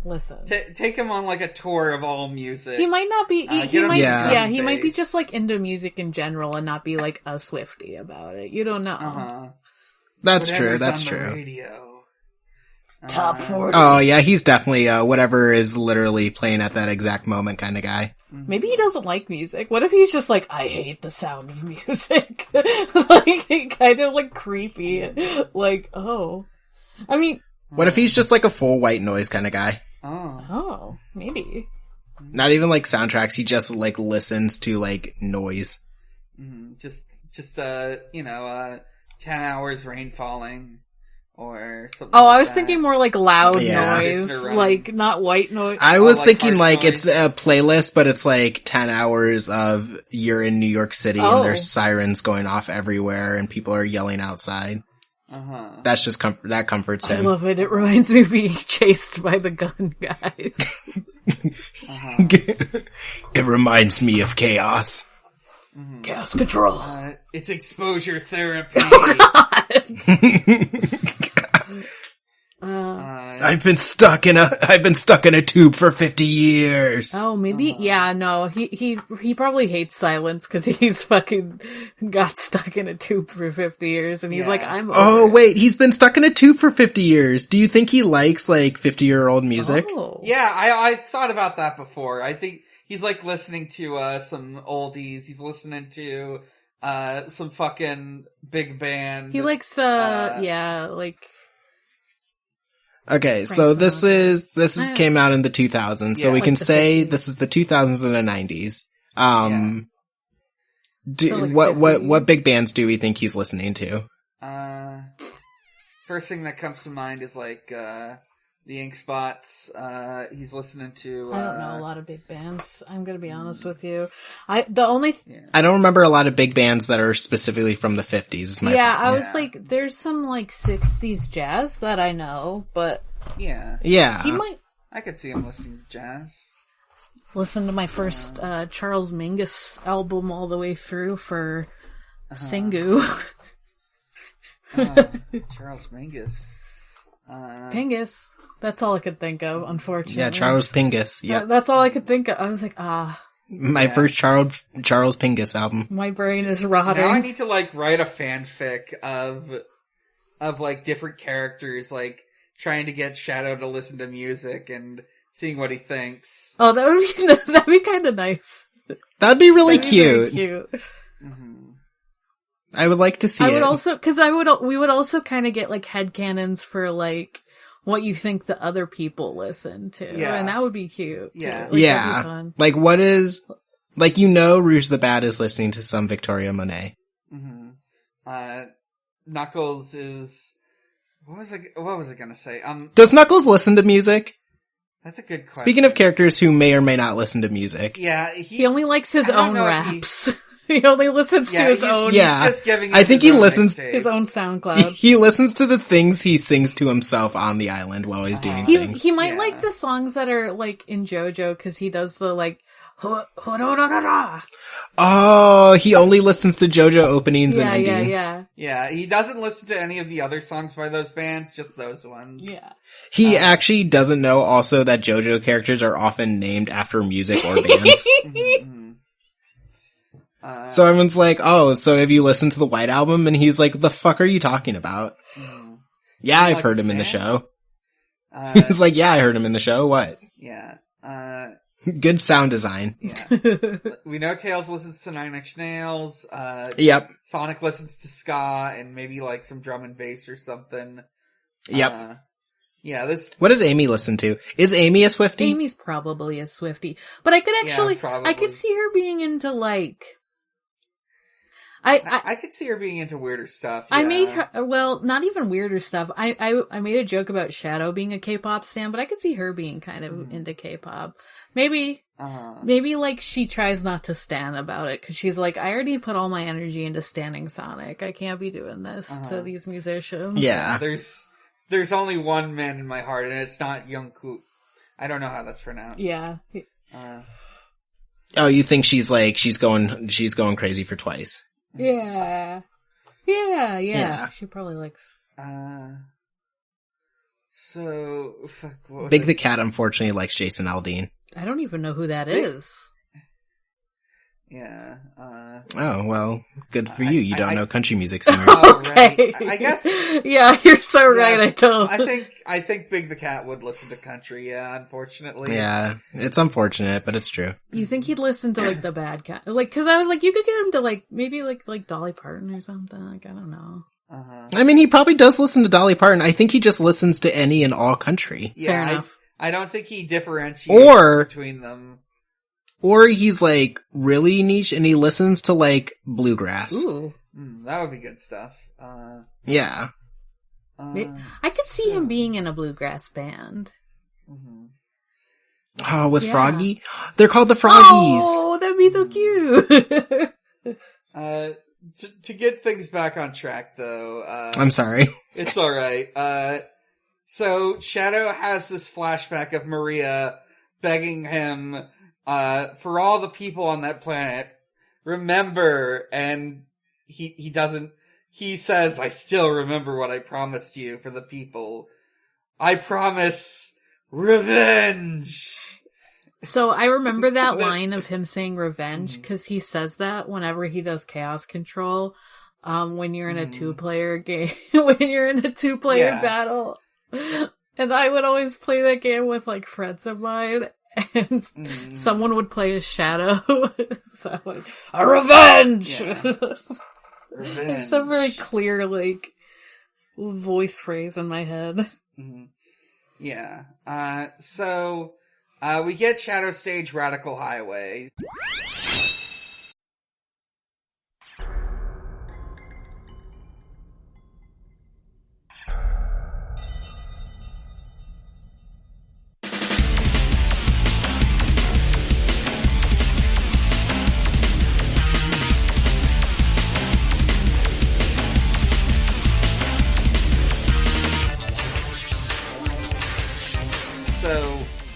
listen. Take him on like a tour of all music. He might not be, he might, Yeah. he might be just, like, into music in general and not be, like, a Swiftie about it. You don't know. That's Whatever's true, that's on the true. radio. Top 40. Oh yeah, he's definitely whatever is literally playing at that exact moment kind of guy. Maybe he doesn't like music. What if he's just like, I hate the sound of music? Like, kind of like creepy. Like, oh. I mean... What if he's just like a full white noise kind of guy? Oh, maybe. Not even like soundtracks, he just like listens to like noise. Just 10 hours rain falling. Or something Oh, like I was that. thinking more like loud Yeah. noise, like not white noise. I was like thinking harsh like noise. it's a playlist, but it's like 10 hours of you're in New York City Oh. and there's sirens going off everywhere and people are yelling outside. That's just that comforts I him. love it. It reminds me of being chased by the gun guys. It reminds me of chaos. Chaos control. It's exposure therapy. I've been stuck in a tube for 50 years. Oh, maybe, yeah, no, he probably hates silence because he's fucking got stuck in a tube for 50 years and he's like, I'm over Oh, it. wait, he's been stuck in a tube for 50 years. Do you think he likes like 50-year-old music? Oh. Yeah, I've thought about that before. I think he's like listening to some oldies. He's listening to some fucking big band. He likes, like... Okay, Frank so Sinatra. this is came out in the 2000s, so Yeah. we Like can the say 50s. this is the 2000s and the 90s. So, like, What big bands do we think he's listening to? First thing that comes to mind is like the Ink Spots. He's listening to. I don't know a lot of big bands. I'm gonna be honest with you. I don't remember a lot of big bands that are specifically from the 50s. Is my yeah, point. I was like, there's some like 60s jazz that I know, but Yeah, Yeah. he might I could see him listening to jazz. listen to my first Charles Mingus album all the way through for Singu. Charles Mingus. Pingus. That's all I could think of, unfortunately. Yeah, Charles Pingus. Yeah. That's all I could think of. I was like, My first Charles Pingus album. my brain is rotting. Now I need to like write a fanfic of like different characters like trying to get Shadow to listen to music and seeing what he thinks. Oh, that'd be kind of nice. That'd be really That'd be very cute. cute. I would like to see I it. would also, because we would also kind of get like headcanons for like what you think the other people listen to, Yeah. and that would be cute. too. Yeah. Like, that'd be yeah. fun. Like what is, like Rouge the Bad is listening to some Victoria Monet. Knuckles is what was I gonna say? Does Knuckles listen to music? That's a good question. Speaking of characters who may or may not listen to music. yeah, He only likes his I don't own know if he- raps. He only listens to his own Yeah. Just giving I think his he own listens- mixtape. his own SoundCloud. He listens to the things he sings to himself on the island while he's doing things. He might Yeah. like the songs that are like in JoJo because he does the like Oh, he only listens to JoJo openings and endings. Yeah, he doesn't listen to any of the other songs by those bands, just those ones. Yeah. He actually doesn't know also that JoJo characters are often named after music or bands. So everyone's like, oh, so have you listened to the White Album? And he's like, the fuck are you talking about? Yeah, I've heard him in the show. He's like, yeah, I heard him in the show. What? Yeah. Good sound design. Yeah. We know Tails listens to Nine Inch Nails. Yep. Sonic listens to ska and maybe like some drum and bass or something. Yep. Yeah, this... What does Amy listen to? Is Amy a Swiftie? Amy's probably a Swiftie. But I could actually... I could see her being into, like... I could see her being into weirder stuff. Yeah. I made her... Well, not even weirder stuff. I made a joke about Shadow being a K-pop stan, but I could see her being kind of into K-pop. Maybe, like, she tries not to stan about it, because she's like, I already put all my energy into standing Sonic. I can't be doing this to these musicians. Yeah. There's only one man in my heart, and it's not Jungkook. I don't know how that's pronounced. Yeah. Oh, you think she's going crazy for Twice? Yeah. She probably likes... So... Fuck, what was Big it? the Cat unfortunately likes Jason Aldean. I don't even know who that is. Yeah. Oh, well, good for you. You don't know country music singers. Oh, Okay. right. I guess... Yeah, you're so right, I don't. I think Big the Cat would listen to country, yeah, unfortunately. Yeah, it's unfortunate, but it's true. You think he'd listen to, like, the bad cat? Like, cause I was like, you could get him to, like, maybe, like Dolly Parton or something. Like, I don't know. I mean, he probably does listen to Dolly Parton. I think he just listens to any and all country. Yeah, Fair enough. I don't think he differentiates between them. Or he's, like, really niche and he listens to, like, bluegrass. Ooh. That would be good stuff. Yeah. I could see him being in a bluegrass band. Oh, with Froggy? They're called the Froggies. Oh, that'd be so cute. To get things back on track, though, I'm sorry. It's alright. So Shadow has this flashback of Maria begging him, for all the people on that planet, remember, and he doesn't, he says, I still remember what I promised you for the people. I promise revenge! So I remember that line of him saying revenge, because he says that whenever he does Chaos Control, when you're in a two-player game, when you're in a two-player battle. And I would always play that game with, like, friends of mine, and someone would play as Shadow. So I'm like, a revenge! Revenge. There's a very clear, like, voice phrase in my head. Yeah. So we get Shadow Stage Radical Highway.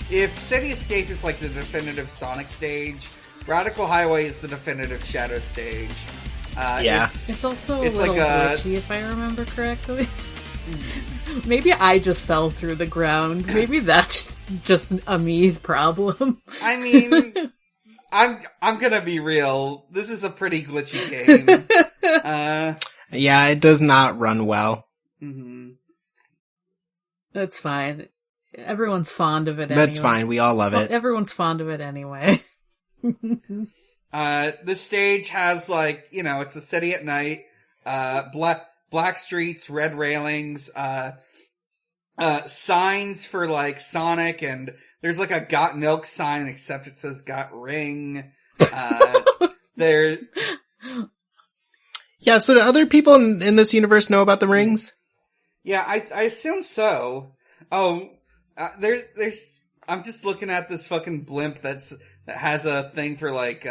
If City Escape is like the definitive Sonic stage, Radical Highway is the definitive Shadow stage. It's also a little glitchy, if I remember correctly. Maybe I just fell through the ground. Maybe that's just a me problem. I mean, I'm gonna be real. This is a pretty glitchy game. Yeah, it does not run well. That's fine. Everyone's fond of it anyway. That's fine. We all love it. Everyone's fond of it anyway. This stage has, like, you know, it's a city at night, black streets, red railings, signs for, like, Sonic, and there's, like, a got milk sign, except it says got ring. There... Yeah, so do other people in this universe know about the rings? Yeah, I assume so. Oh, there's, I'm just looking at this fucking blimp that has a thing for, like,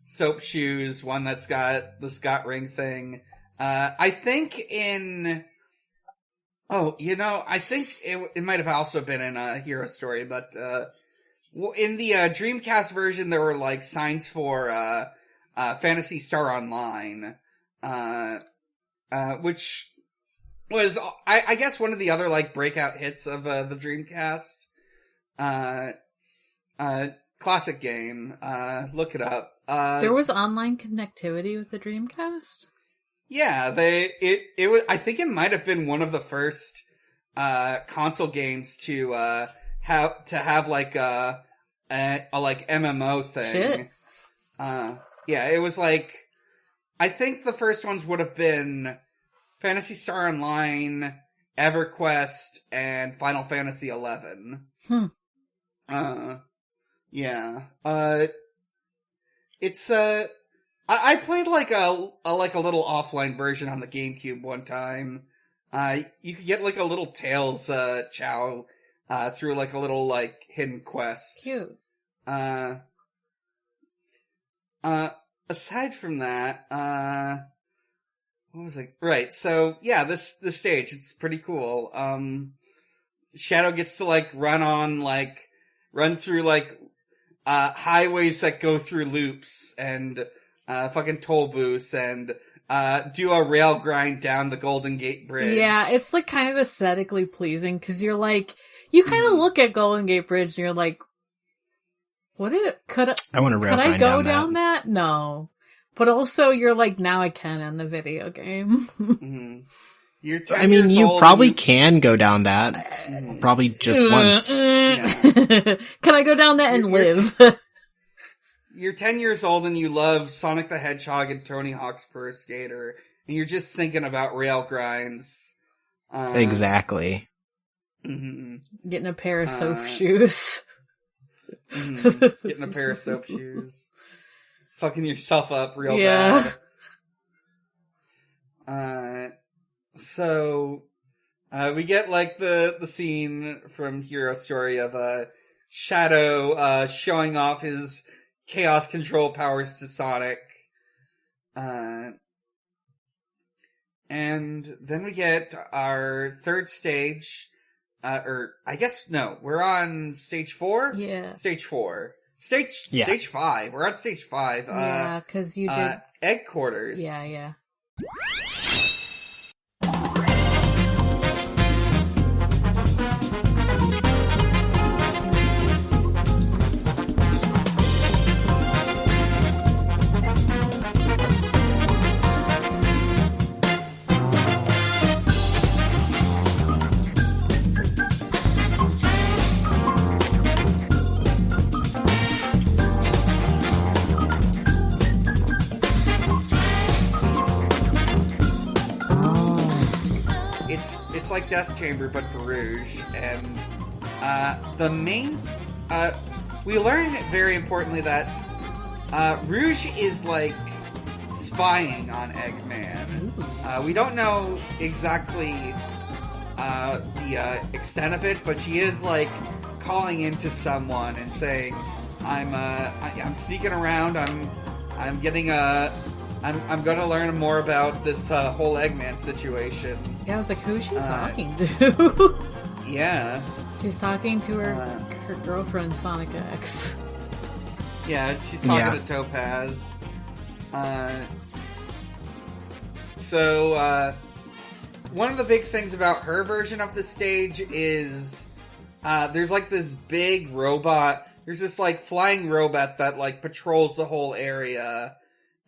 soap shoes, one that's got the Scott ring thing. I think I think it might have also been in a Hero Story, but, Well, in the Dreamcast version, there were like signs for Phantasy Star Online, which was, I guess, one of the other like breakout hits of the Dreamcast. Classic game. Look it up. There was online connectivity with the Dreamcast? Yeah, it was, I think it might have been one of the first console games to have like a like MMO thing. Shit. Yeah, it was like, I think the first ones would have been Phantasy Star Online, EverQuest, and Final Fantasy XI. Yeah. It's I played like a little offline version on the GameCube one time. You could get like a little Tails Chow through like a little like hidden quest. Cute. Aside from that, what was it? Right, so yeah, this stage, it's pretty cool. Shadow gets to like run through like highways that go through loops and fucking toll booths and do a rail grind down the Golden Gate Bridge. Yeah, it's like kind of aesthetically pleasing because you're like, you kind of look at Golden Gate Bridge and you're like, I want to rail could I grind go down that? No. But also you're like, now I can in the video game. Mm-hmm. You're 10 I mean, years you old probably can go down that. Probably just once. Yeah. Can I go down that and live? You're 10 years old and you love Sonic the Hedgehog and Tony Hawk's Pro Skater, and you're just thinking about rail grinds. Exactly. Mm-hmm. Getting a pair of soap shoes. Mm-hmm. Getting a pair of soap shoes. Fucking yourself up real bad. So, we get like the scene from Hero Story of Shadow showing off his chaos control powers to Sonic. And then we get our third stage, or I guess, no, we're on stage 4? Yeah. Stage 4. Stage 5. We're on stage 5. Yeah, because you did... Egg quarters. Yeah. It's like Death Chamber, but for Rouge, and the main we learn very importantly that Rouge is like spying on Eggman. We don't know exactly the extent of it, but she is like calling into someone and saying, "I'm sneaking around. I'm getting I'm gonna learn more about this whole Eggman situation." Yeah, I was like, who's she talking to? Yeah. She's talking to her girlfriend, Sonic X. Yeah, she's talking to Topaz. So, one of the big things about her version of the stage is there's like this big robot. There's this like flying robot that like patrols the whole area.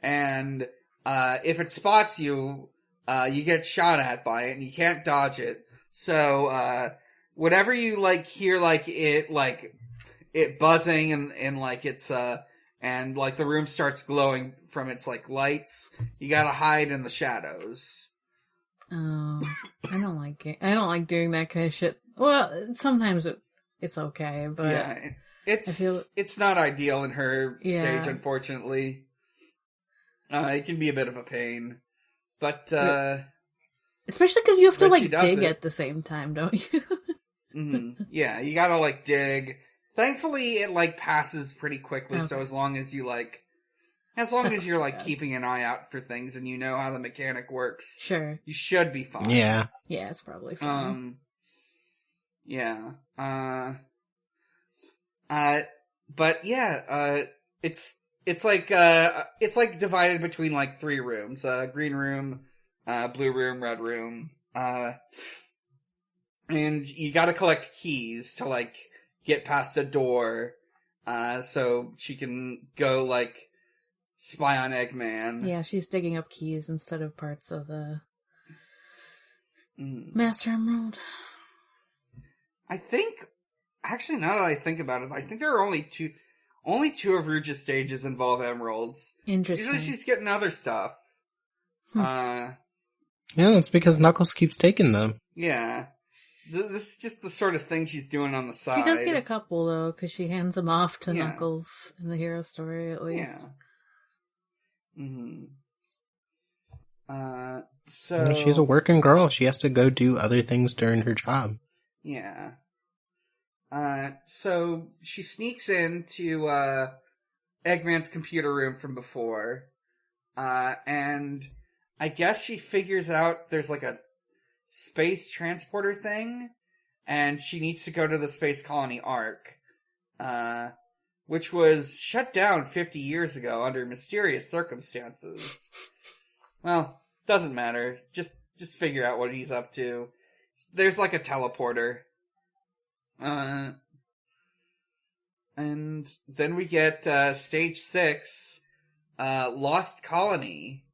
And if it spots you, you get shot at by it, and you can't dodge it. So whenever you like hear like it buzzing and like it's and like the room starts glowing from its like lights, you gotta hide in the shadows. Oh, I don't like it. I don't like doing that kind of shit. Well, sometimes it's okay, but yeah, it's not ideal in her stage, unfortunately. It can be a bit of a pain, but especially because you have to like dig it at the same time, don't you? Mm-hmm. Yeah, you gotta like dig. Thankfully, it like passes pretty quickly. Okay. So as long as you're like keeping an eye out for things and you know how the mechanic works, sure, you should be fine. Yeah, it's probably fine. Yeah. But yeah, it's like divided between like 3 rooms, green room, blue room, red room, and you gotta collect keys to like get past a door, so she can go like spy on Eggman. Yeah, she's digging up keys instead of parts of the Master Emerald. I think, actually, now that I think about it, I think there are only two of Rouge's stages involve emeralds. Interesting. Usually she's getting other stuff. Yeah, that's because Knuckles keeps taking them. Yeah. This is just the sort of thing she's doing on the side. She does get a couple, though, because she hands them off to Knuckles in the hero story, at least. Yeah. So... She's a working girl. She has to go do other things during her job. Yeah. So she sneaks into, Eggman's computer room from before, and I guess she figures out there's like a space transporter thing, and she needs to go to the space colony Ark, which was shut down 50 years ago under mysterious circumstances. Well, doesn't matter. Just figure out what he's up to. There's like a teleporter. And then we get, stage 6, Lost Colony.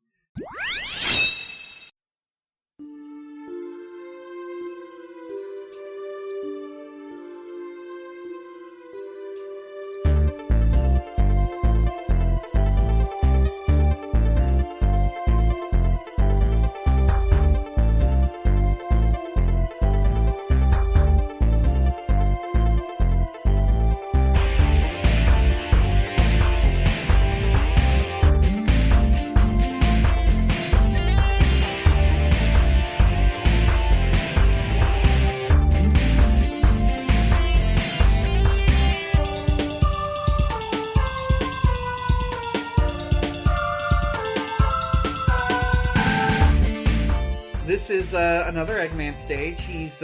This is another Eggman stage. He's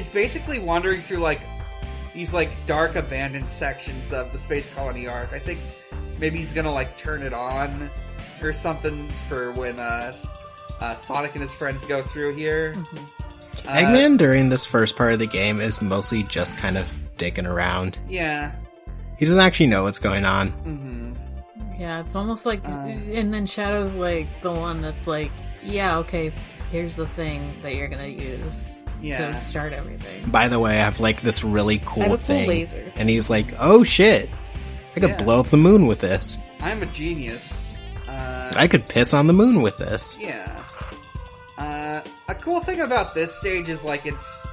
basically wandering through like these like dark abandoned sections of the Space Colony Ark. I think maybe he's gonna like turn it on or something for when Sonic and his friends go through here. Mm-hmm. Eggman during this first part of the game is mostly just kind of dicking around. Yeah. He doesn't actually know what's going on. Mm-hmm. Yeah, it's almost like, and then Shadow's like the one that's like, yeah, okay, here's the thing that you're gonna use to start everything. By the way, I have like this really cool thing. Laser. And he's like, oh shit, I could blow up the moon with this. I'm a genius. I could piss on the moon with this. Yeah. A cool thing about this stage is like it's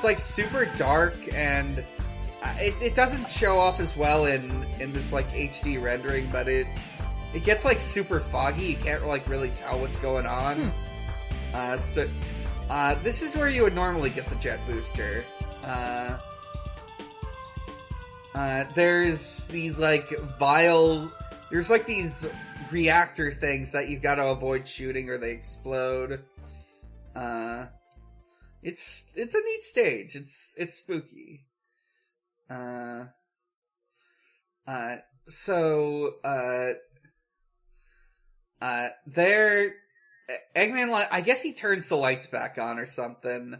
like super dark and it doesn't show off as well in this like HD rendering, but it gets like super foggy. You can't like really tell what's going on. So this is where you would normally get the jet booster. There's these like there's like these reactor things that you've got to avoid shooting or they explode. It's a neat stage. It's spooky. Eggman, I guess he turns the lights back on or something.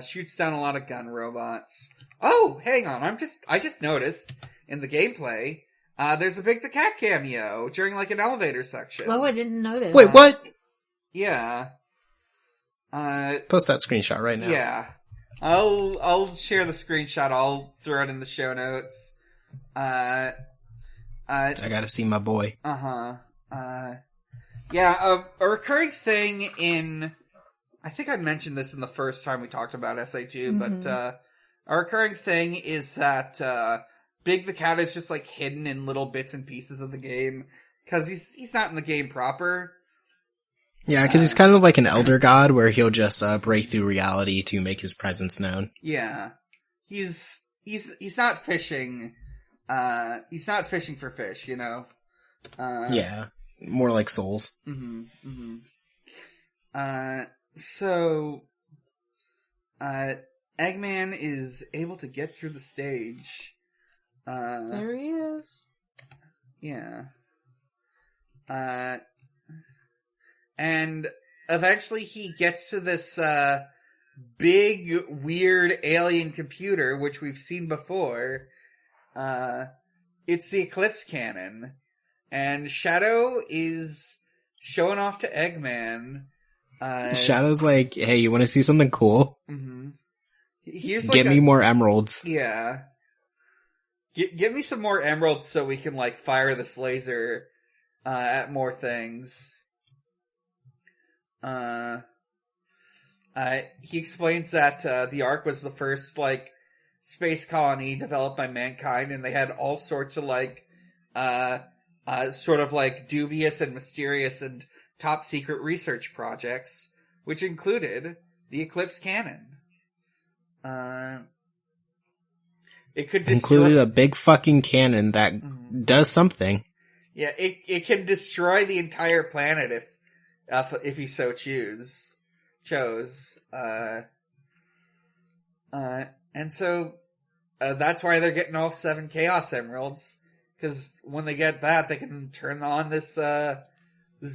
Shoots down a lot of gun robots. Oh, hang on. I just noticed in the gameplay, there's a Big the Cat cameo during like an elevator section. Oh, I didn't notice. Wait, what? Yeah. Post that screenshot right now. Yeah. I'll share the screenshot. I'll throw it in the show notes. I gotta see my boy. Yeah, a recurring thing in... I think I mentioned this in the first time we talked about SA2, but a recurring thing is that Big the Cat is just like hidden in little bits and pieces of the game, because he's not in the game proper. Yeah, because he's kind of like an elder god where he'll just break through reality to make his presence known. Yeah. He's not fishing. He's not fishing for fish, you know? Yeah. More like souls. So, Eggman is able to get through the stage. There he is. Yeah. And eventually he gets to this big, weird alien computer, which we've seen before. It's the Eclipse Cannon. And Shadow is showing off to Eggman. Shadow's like, hey, you want to see something cool? Mm-hmm. Here's Get me more emeralds. Yeah. Give me some more emeralds so we can, like, fire this laser at more things. He explains that the Ark was the first, like, space colony developed by mankind, and they had all sorts of, like, sort of, like, dubious and mysterious and top-secret research projects, which included the Eclipse Cannon. It could included a big fucking cannon that does something. Yeah, it can destroy the entire planet if you so chose. And so that's why they're getting all 7 Chaos Emeralds, because when they get that, they can turn on this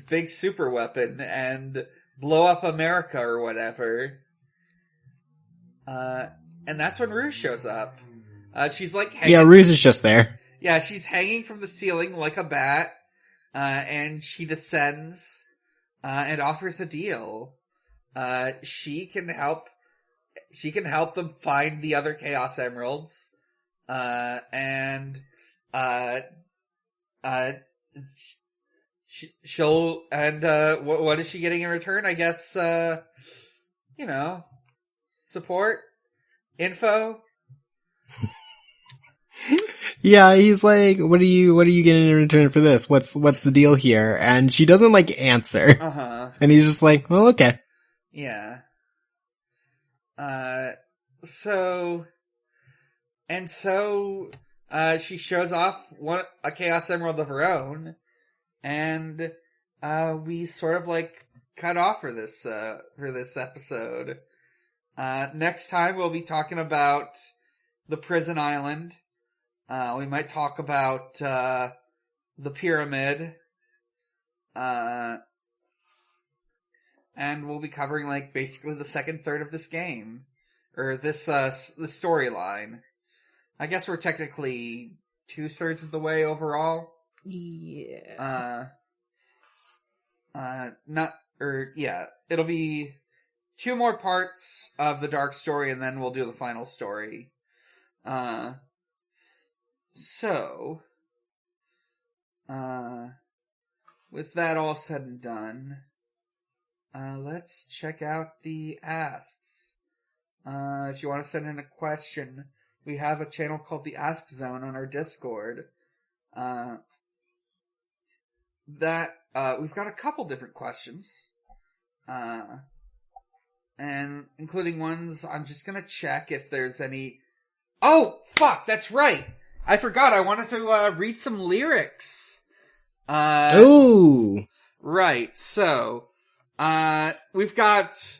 big super weapon and blow up America or whatever. And that's when Rouge shows up. She's like hanging. Yeah, Rouge is just there. Yeah, she's hanging from the ceiling like a bat, and she descends and offers a deal. She can help them find the other Chaos Emeralds, and she'll what is she getting in return? I guess support, info. Yeah, he's like, what are you getting in return for this? What's the deal here? And she doesn't like answer. And he's just like, well, okay. Yeah. So she shows off a Chaos Emerald of her own, and we sort of like cut off for this episode. Next time we'll be talking about the prison island. We might talk about the pyramid. And we'll be covering like basically the second third of this game. Or this storyline. I guess we're technically 2/3 of the way overall. Yeah. It'll be 2 more parts of the dark story, and then we'll do the final story. With that all said and done, let's check out the asks. If you want to send in a question, we have a channel called the Ask Zone on our Discord. We've got a couple different questions. And including ones, I'm just gonna check if there's any... Oh, fuck, that's right! I forgot, I wanted to read some lyrics. Ooh! Right, so, we've got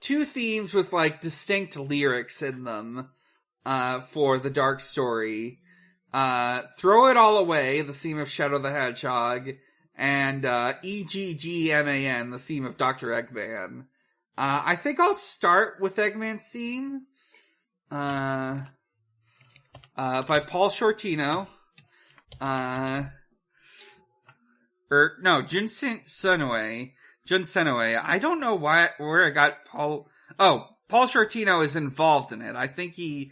2 themes with, like, distinct lyrics in them, for the dark story. Throw It All Away, the theme of Shadow the Hedgehog, and, EGGMAN, the theme of Dr. Eggman. I think I'll start with Eggman's theme, by Paul Shortino, Jun Senue. I don't know where I got Paul. Oh, Paul Shortino is involved in it. I think he's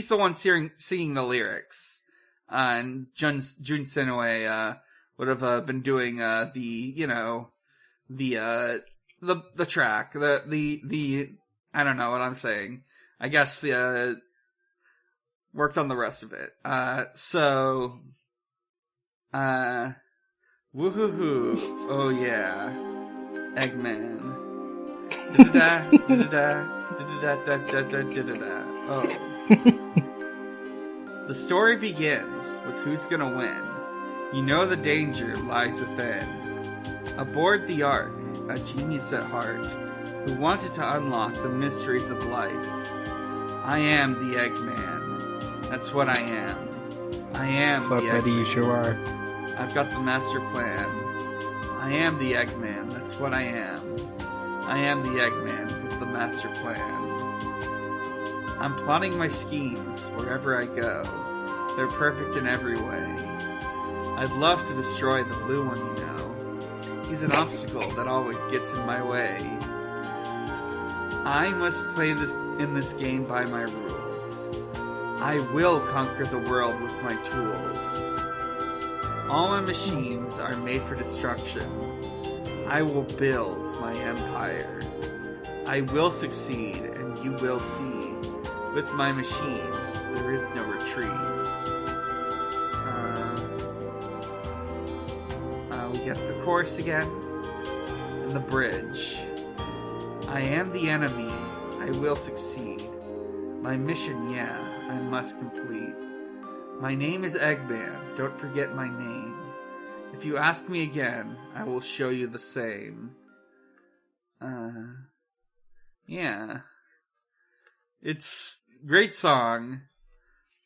the one singing the lyrics. And Jun Senue, would have, been doing, the track, the, I don't know what I'm saying. I guess, worked on the rest of it. Woohoo! Oh yeah. Eggman. Oh. The story begins with who's gonna win. You know the danger lies within. Aboard the Ark, a genius at heart, who wanted to unlock the mysteries of life. I am the Eggman. That's what I am. I am Fuck, the buddy, Eggman. you sure are. I've got the master plan. I am the Eggman. That's what I am. I am the Eggman with the master plan. I'm plotting my schemes wherever I go. They're perfect in every way. I'd love to destroy the blue one, you know. He's an obstacle that always gets in my way. I must play this game by my rules. I will conquer the world with my tools. All my machines are made for destruction. I will build my empire. I will succeed, and you will see. With my machines, there is no retreat. We get the chorus again, and the bridge. I am the enemy. I will succeed. My mission, yeah, I must complete. My name is Eggman. Don't forget my name. If you ask me again, I will show you the same. Yeah. It's a great song.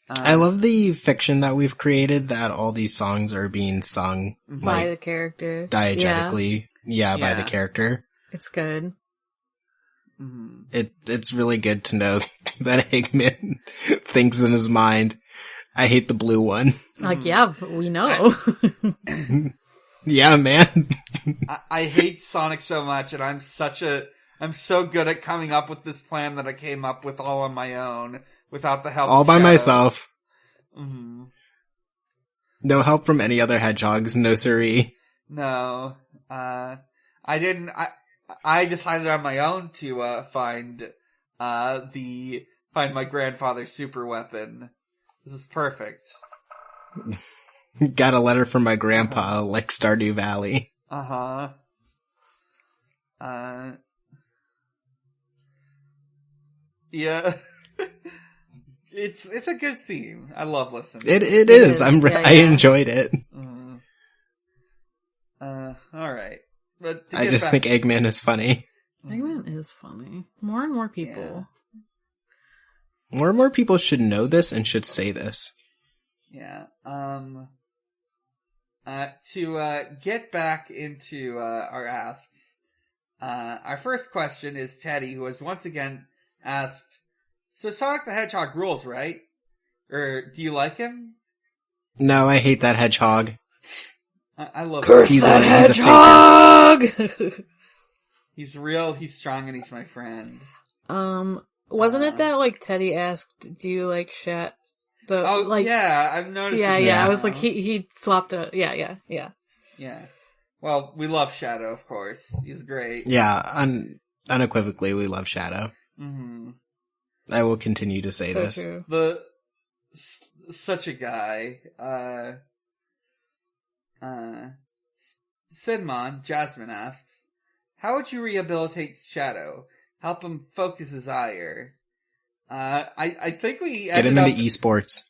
I love the fiction that we've created that all these songs are being sung by the character. Diegetically. Yeah, by the character. It's good. It's really good to know that Eggman thinks in his mind, I hate the blue one. Like, yeah, we know. Yeah, man. I hate Sonic so much, and I'm so good at coming up with this plan that I came up with all on my own, without the help all of by Shadow. myself. Mm-hmm. No help from any other hedgehogs, no siree. No. I didn't, I decided on my own to, find my grandfather's super weapon. This is perfect. Got a letter from my grandpa, like Stardew Valley. Yeah. It's a good theme. I love listening. It is. I enjoyed it. Alright. But I just think Eggman is funny. Eggman is funny. More and more people. Yeah. More and more people should know this and should say this. Yeah. To get back into our asks, our first question is Teddy, who has once again asked, so Sonic the Hedgehog rules, right? Or do you like him? No, I hate that hedgehog. I love Curse him. that hedgehog! He's real, he's strong, and he's my friend. Wasn't it that, like, Teddy asked, do you like Shat? Yeah, I've noticed. Yeah, I was like, he swapped it. Yeah. Yeah. Well, we love Shadow, of course. He's great. Yeah, unequivocally, we love Shadow. Mm-hmm. I will continue to say this. True. Such a guy. Sidmon, Jasmine asks, how would you rehabilitate Shadow? Help him focus his ire. I think we get him into esports.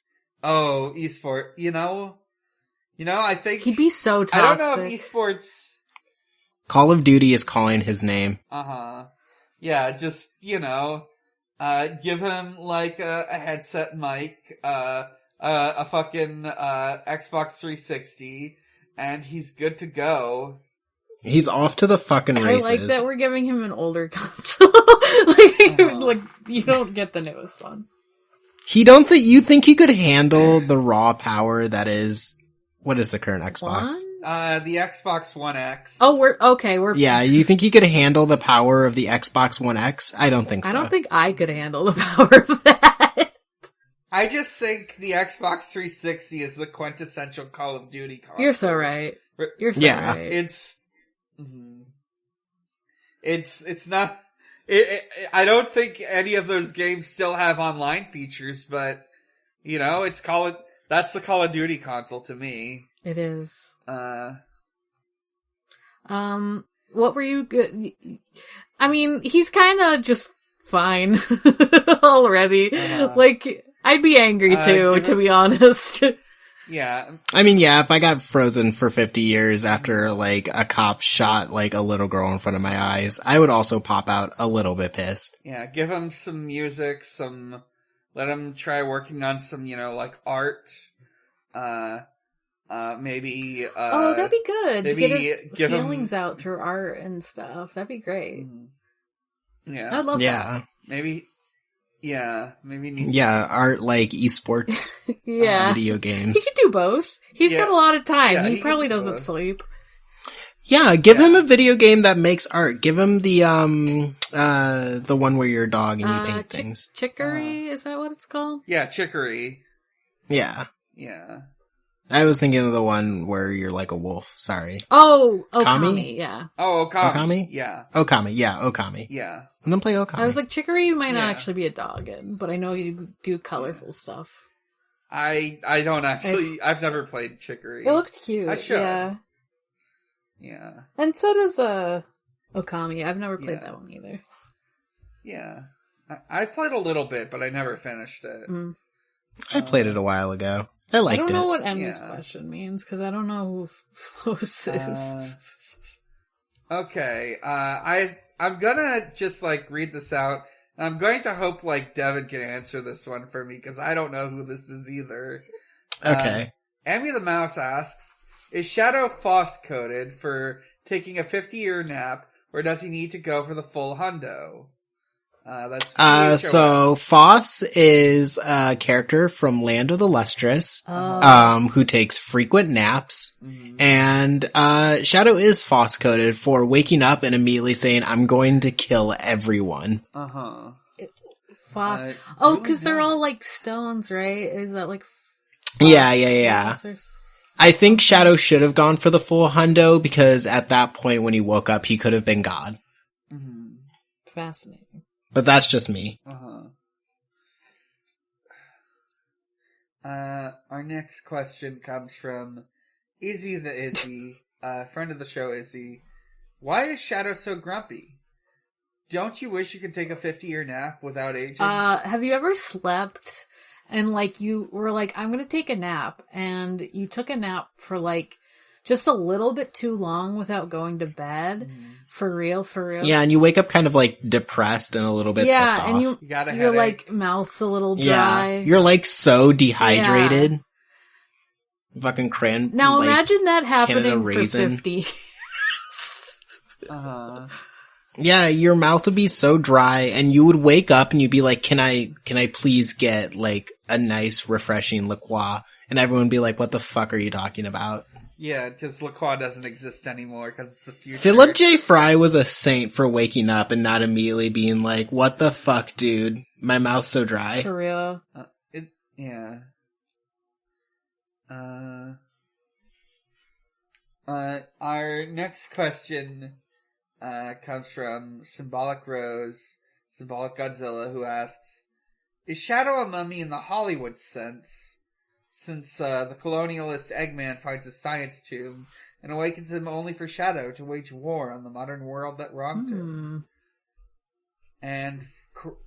Oh, esport. You know, I think he'd be so toxic. I don't know if esports. Call of Duty is calling his name. Yeah, just give him like a headset mic, a fucking Xbox 360, and he's good to go. He's off to the fucking races. I like that we're giving him an older console. like you don't get the newest one. You think he could handle the raw power that is, what is the current Xbox? The Xbox One X. Oh, we're yeah, you think he could handle the power of the Xbox One X? I don't think so. I don't think I could handle the power of that. I just think the Xbox 360 is the quintessential Call of Duty console. You're so right. You're so right. It's not. I don't think any of those games still have online features, but that's the Call of Duty console to me. It is. What were you good? I mean, he's kind of just fine already. Like, I'd be angry too, to be honest. Yeah. I mean, yeah, if I got frozen for 50 years after, like, a cop shot, like, a little girl in front of my eyes, I would also pop out a little bit pissed. Yeah, give him some music, some let him try working on some, like art. Maybe. That'd be good. To maybe get his give feelings him... out through art and stuff. That'd be great. Yeah, I'd love that. Maybe. Yeah, maybe. Art like esports. Yeah, video games. He could do both. He's got a lot of time. Yeah, he probably doesn't sleep. Yeah, give him a video game that makes art. Give him the one where you're a dog and you paint things. Chicory, is that what it's called? Yeah, Chicory. Yeah. Yeah. I was thinking of the one where you're like a wolf. Sorry. Oh, Okami, yeah. Oh, Okami. Okami? Yeah. Okami, yeah, Okami. Yeah. And then play Okami. I was like, Chicory you might not actually be a dog in, but I know you do colorful stuff. I don't actually... I've never played Chicory. It looked cute. I should. Yeah. Yeah. And so does Okami. I've never played that one either. Yeah. I played a little bit, but I never finished it. I played it a while ago. I liked it. I don't know what Emmy's question means, because I don't know who Flo's is. Okay. I'm gonna just, read this out. I'm going to hope, Devon can answer this one for me, because I don't know who this is either. Okay. Emmy the Mouse asks, is Shadow Foss-coded for taking a 50-year nap, or does he need to go for the full hundo? So Foss is a character from Land of the Lustrous, who takes frequent naps, and Shadow is Foss-coded for waking up and immediately saying, I'm going to kill everyone. Foss. Because they're all stones, right? Is that Yeah. I think Shadow should have gone for the full hundo, because at that point when he woke up, he could have been God. Fascinating. But that's just me. Our next question comes from Izzy the Izzy, friend of the show Izzy. Why is Shadow so grumpy? Don't you wish you could take a 50-year nap without aging? Have you ever slept and you were I'm gonna take a nap, and you took a nap for just a little bit too long without going to bed? For real. Yeah, and you wake up kind of depressed and a little bit pissed off. And your mouth's a little dry. Yeah, you're so dehydrated. Yeah. Fucking cran. Now imagine that happening for 50. Yeah, your mouth would be so dry, and you would wake up and you'd be like, can I please get a nice refreshing La Croix? And everyone would be like, what the fuck are you talking about? Yeah, because La Croix doesn't exist anymore, because it's the future. Philip J. Fry was a saint for waking up and not immediately being like, what the fuck, dude? My mouth's so dry. For real. Yeah. Our next question comes from Symbolic Rose, Symbolic Godzilla, who asks, is Shadow a mummy in the Hollywood sense? Since the colonialist Eggman finds a science tomb and awakens him only for Shadow to wage war on the modern world that wronged him. And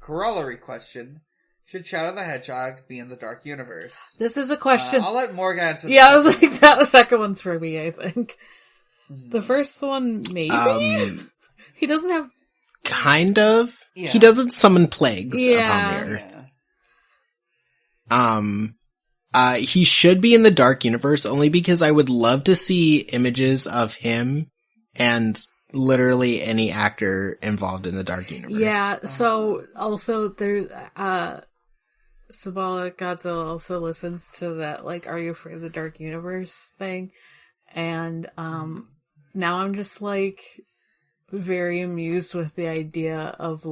corollary question, should Shadow the Hedgehog be in the Dark Universe? This is a question. I'll let Morg answer. I was that the second one's for me, I think. The first one, maybe? He doesn't have... Kind of. Yeah. He doesn't summon plagues upon the Earth. Yeah. He should be in the Dark Universe only because I would love to see images of him and literally any actor involved in the Dark Universe. Yeah, so also there's, Symbolic Godzilla also listens to that, Are You Afraid of the Dark Universe thing? And, now I'm just, very amused with the idea of,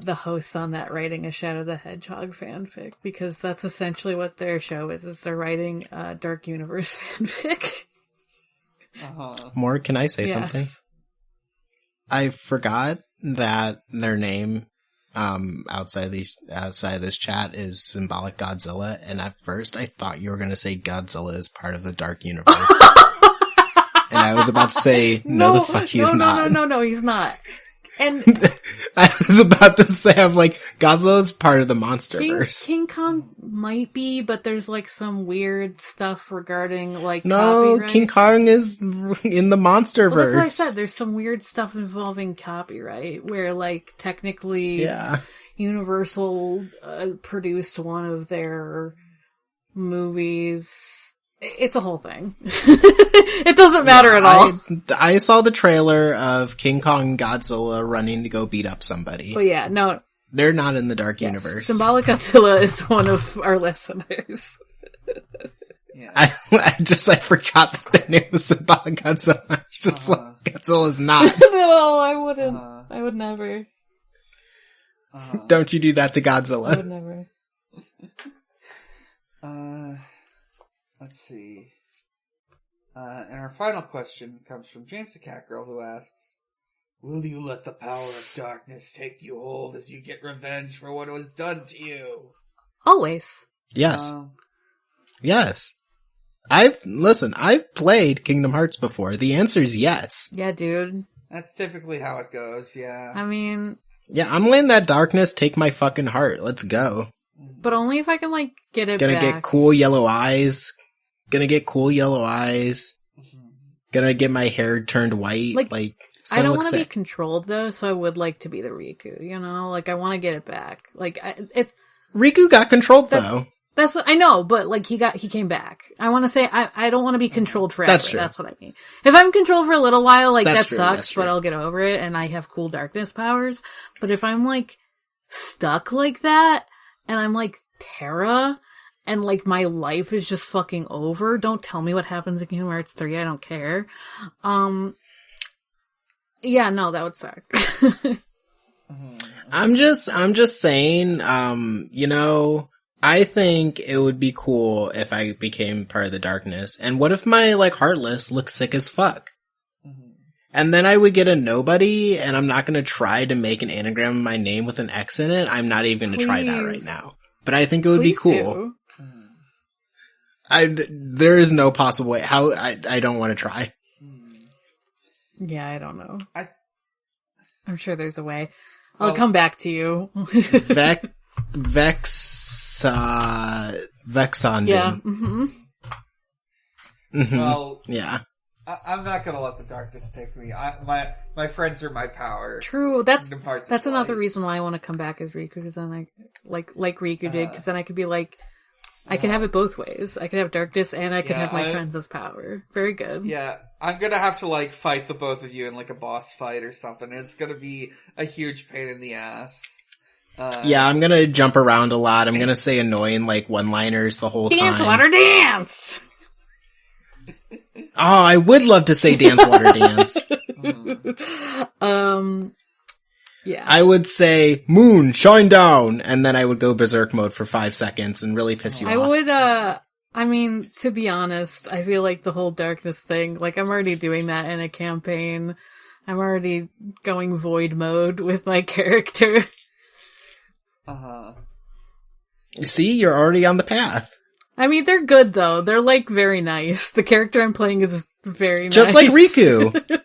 the hosts on that writing a Shadow the Hedgehog fanfic, because that's essentially what their show is they're writing a Dark Universe fanfic. More, can I say something? I forgot that their name outside this chat is Symbolic Godzilla, and at first I thought you were going to say Godzilla is part of the Dark Universe. And I was about to say, no, the fuck he's not. No, he's not. And I was about to say, I'm Godzilla's part of the Monsterverse. King Kong might be, but there's some weird stuff regarding no, copyright. King Kong is in the Monsterverse. Well, that's what I said. There's some weird stuff involving copyright, where technically, Universal produced one of their movies. It's a whole thing. It doesn't matter at all. I saw the trailer of King Kong and Godzilla running to go beat up somebody. But yeah, no. They're not in the Dark Universe. Symbolic Godzilla is one of our listeners. Yeah. I forgot that their name was Symbolic Godzilla. I was just like, Godzilla's not. No, I wouldn't. I would never. Don't you do that to Godzilla. I would never. Let's see. And our final question comes from James the Cat Girl, who asks, will you let the power of darkness take you hold as you get revenge for what was done to you? Always. Yes. Yes. I've played Kingdom Hearts before. The answer is yes. Yeah, dude. That's typically how it goes, yeah. I mean... Yeah, I'm letting that darkness take my fucking heart. Let's go. But only if I can, like, get it Gonna back. get cool yellow eyes. Gonna get my hair turned white. Like I don't want to be controlled, though, so I would like to be the Riku, you know? Like, I want to get it back. Like, Riku got controlled, though. That's I know, but like he came back. I want to say I don't want to be controlled forever. That's true. That's what I mean. If I'm controlled for a little while, like That's that true, sucks, but I'll get over it and I have cool darkness powers. But if I'm like stuck like that and I'm like Terra and like my life is just fucking over, don't tell me what happens in Kingdom Hearts 3. I don't care. Yeah, no, that would suck. I'm just saying, you know, I think it would be cool if I became part of the darkness. And what if my, like, Heartless looks sick as fuck? Mm-hmm. And then I would get a nobody, and I'm not gonna try to make an anagram of my name with an X in it. I'm not even gonna try that right now. But I think it would be cool. There is no possible way. I don't want to try. Yeah, I don't know. I'm sure there's a way. I'll come back to you. Vexondin. Yeah. Mm-hmm. Mm-hmm. Well, yeah. I'm not gonna let the darkness take me. My friends are my power. True. That's another reason why I want to come back as Riku, because then I like Riku did, because then I could be like, I can have it both ways. I can have darkness and I can have my friends as power. Very good. Yeah, I'm gonna have to like fight the both of you in like a boss fight or something. It's gonna be a huge pain in the ass. Yeah, I'm gonna jump around a lot. I'm gonna say annoying like one-liners the whole Dance, time. water, dance! Oh, I would love to say dance, water, dance. Yeah. I would say moon, shine down, and then I would go berserk mode for 5 seconds and really piss you off. I would, I mean, to be honest, I feel like the whole darkness thing, like I'm already doing that in a campaign. I'm already going void mode with my character. You see, you're already on the path. I mean, they're good though. They're like very nice. The character I'm playing is very nice. Just like Riku.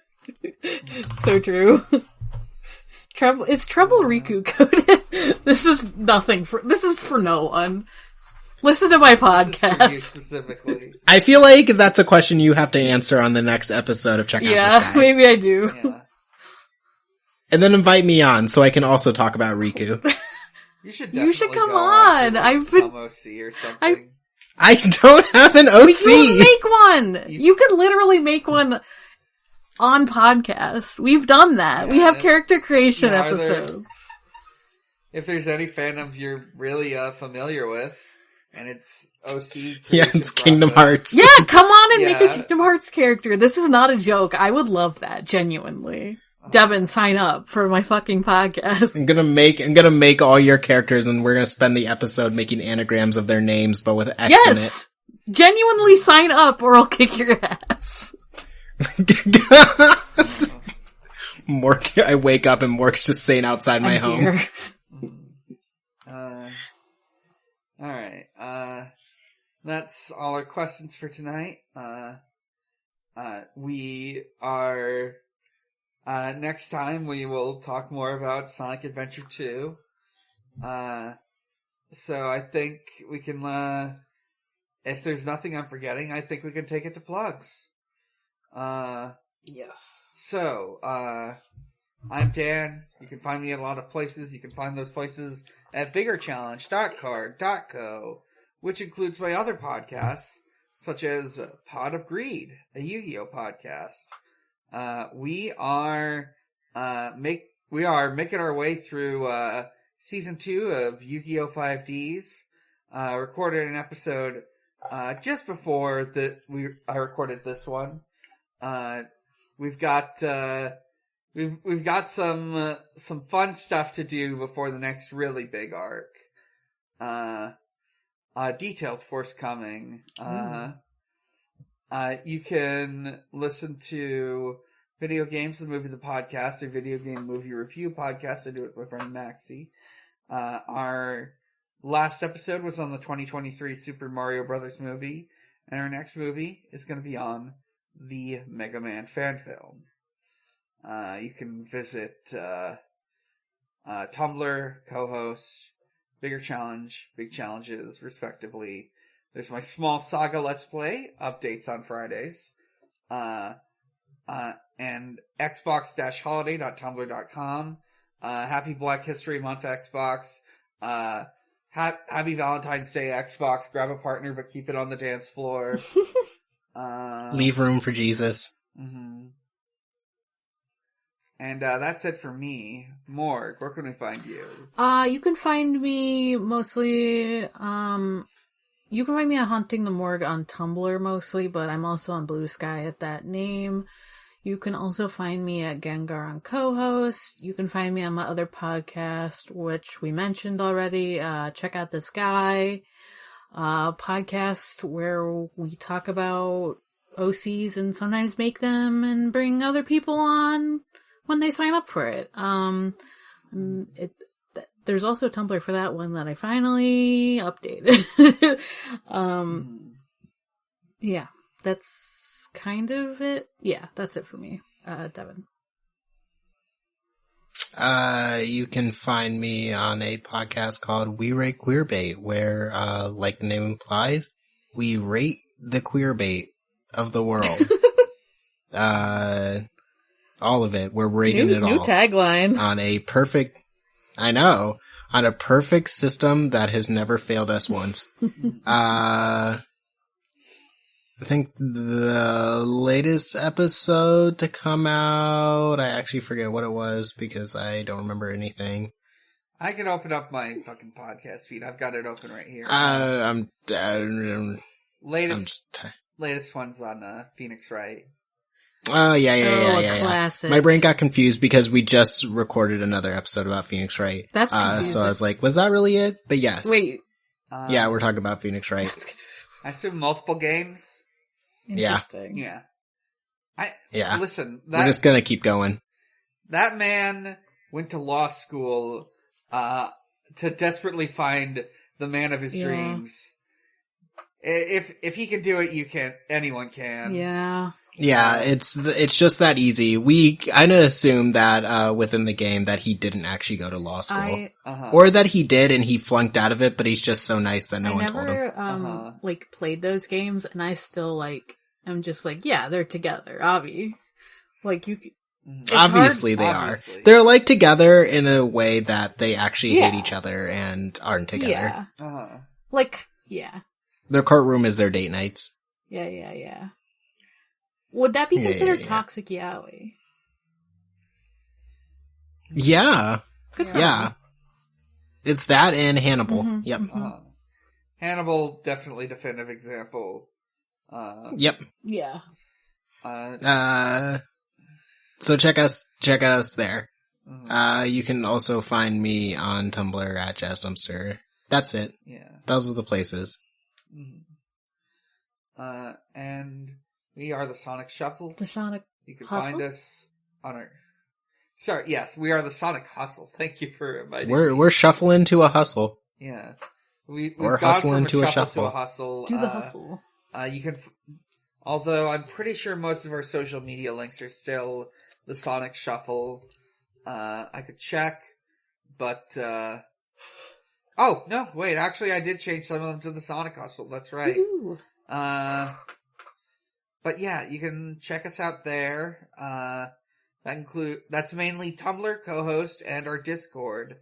So true. Is Trouble Riku coded? This is for no one. Listen to my podcast. This is for you specifically. I feel like that's a question you have to answer on the next episode of Check Out This Guy. Maybe I do. Yeah. And then invite me on so I can also talk about Riku. You should come go on. Like I've some OC or something. I don't have an OC. You can make one. You could literally make one on podcast. We've done that. We have character creation episodes. If there's any fandoms you're really familiar with, and it's OC. Yeah, it's Kingdom Hearts. Yeah, come on and make a Kingdom Hearts character. This is not a joke. I would love that, genuinely. Devon, sign up for my fucking podcast. I'm gonna make all your characters, and we're gonna spend the episode making anagrams of their names, but with X in it. Genuinely sign up, or I'll kick your ass. Morg, I wake up and Morg's just saying outside my home. Alright, that's all our questions for tonight. We are, next time we will talk more about Sonic Adventure 2. So I think we can, if there's nothing I'm forgetting, I think we can take it to plugs. Yes. So, I'm Dan. You can find me at a lot of places. You can find those places at biggerchallenge.card.co, which includes my other podcasts, such as Pod of Greed, a Yu-Gi-Oh podcast. We are making our way through season 2 of Yu-Gi-Oh 5Ds. Recorded an episode just before I recorded this one. We've got some fun stuff to do before the next really big arc. Details forthcoming. You can listen to Video Games the Movie the Podcast, a video game movie review podcast. I do it with my friend Maxie. Our last episode was on the 2023 Super Mario Brothers movie, and our next movie is going to be on the Mega Man fan film. You can visit Tumblr, co-hosts, Bigger Challenge, Big Challenges, respectively. There's my Small Saga Let's Play, updates on Fridays. And xbox-holiday.tumblr.com. Happy Black History Month, Xbox. Happy Valentine's Day, Xbox. Grab a partner, but keep it on the dance floor. Leave room for Jesus. Mm-hmm. And that's it for me. Morg, where can we find you? You can find me mostly, you can find me at Haunting the Morg on Tumblr mostly, but I'm also on Blue Sky at that name. You can also find me at Gengar on Co-host. You can find me on my other podcast, which we mentioned already. Check out This Guy, podcast where we talk about OCs and sometimes make them and bring other people on when they sign up for it. There's also Tumblr for that one that I finally updated. Yeah, that's kind of it. Yeah, that's it for me. Devon. You can find me on a podcast called We Rate Queerbait, where, like the name implies, we rate the queerbait of the world. All of it. We're rating it all. New tagline. On a perfect system that has never failed us once. I think the latest episode to come out, I actually forget what it was because I don't remember anything. I can open up my fucking podcast feed. I've got it open right here. Latest one's on Phoenix Wright. Oh, yeah. Classic. My brain got confused because we just recorded another episode about Phoenix Wright. That's confusing. So I was like, was that really it? But yes. Wait. Yeah, we're talking about Phoenix Wright. I assume multiple games? Interesting. Yeah. Listen. We're just gonna keep going. That man went to law school, to desperately find the man of his dreams. If he can do it, anyone can. Yeah. Yeah, it's just that easy. We kind of assume that within the game that he didn't actually go to law school, or that he did and he flunked out of it, but he's just so nice that no one told him. I never played those games, and I still I'm just yeah, they're together, Obvi. Obviously they are. They're together in a way that they actually hate each other and aren't together. Yeah. Yeah. Their courtroom is their date nights. Yeah. Would that be considered toxic yaoi? Yeah. Good for them. It's that and Hannibal. Mm-hmm. Yep. Hannibal, definitely definitive example. Yep. Yeah. So check us there. You can also find me on Tumblr at Jazz Dumpster. That's it. Yeah. Those are the places. And we are the Sonic Shuffle. The Sonic You can Hustle? find us on our... Sorry, yes, we are the Sonic Hustle. Thank you for inviting me. We're shuffling to a hustle. Yeah. We're gone hustling from to a shuffle. to a hustle. Do the hustle. You can... Although I'm pretty sure most of our social media links are still the Sonic Shuffle. I could check, but... Oh, no, wait, actually I did change some of them to the Sonic Hustle. That's right. Ooh. But yeah, you can check us out there. That's mainly Tumblr, co-host, and our Discord.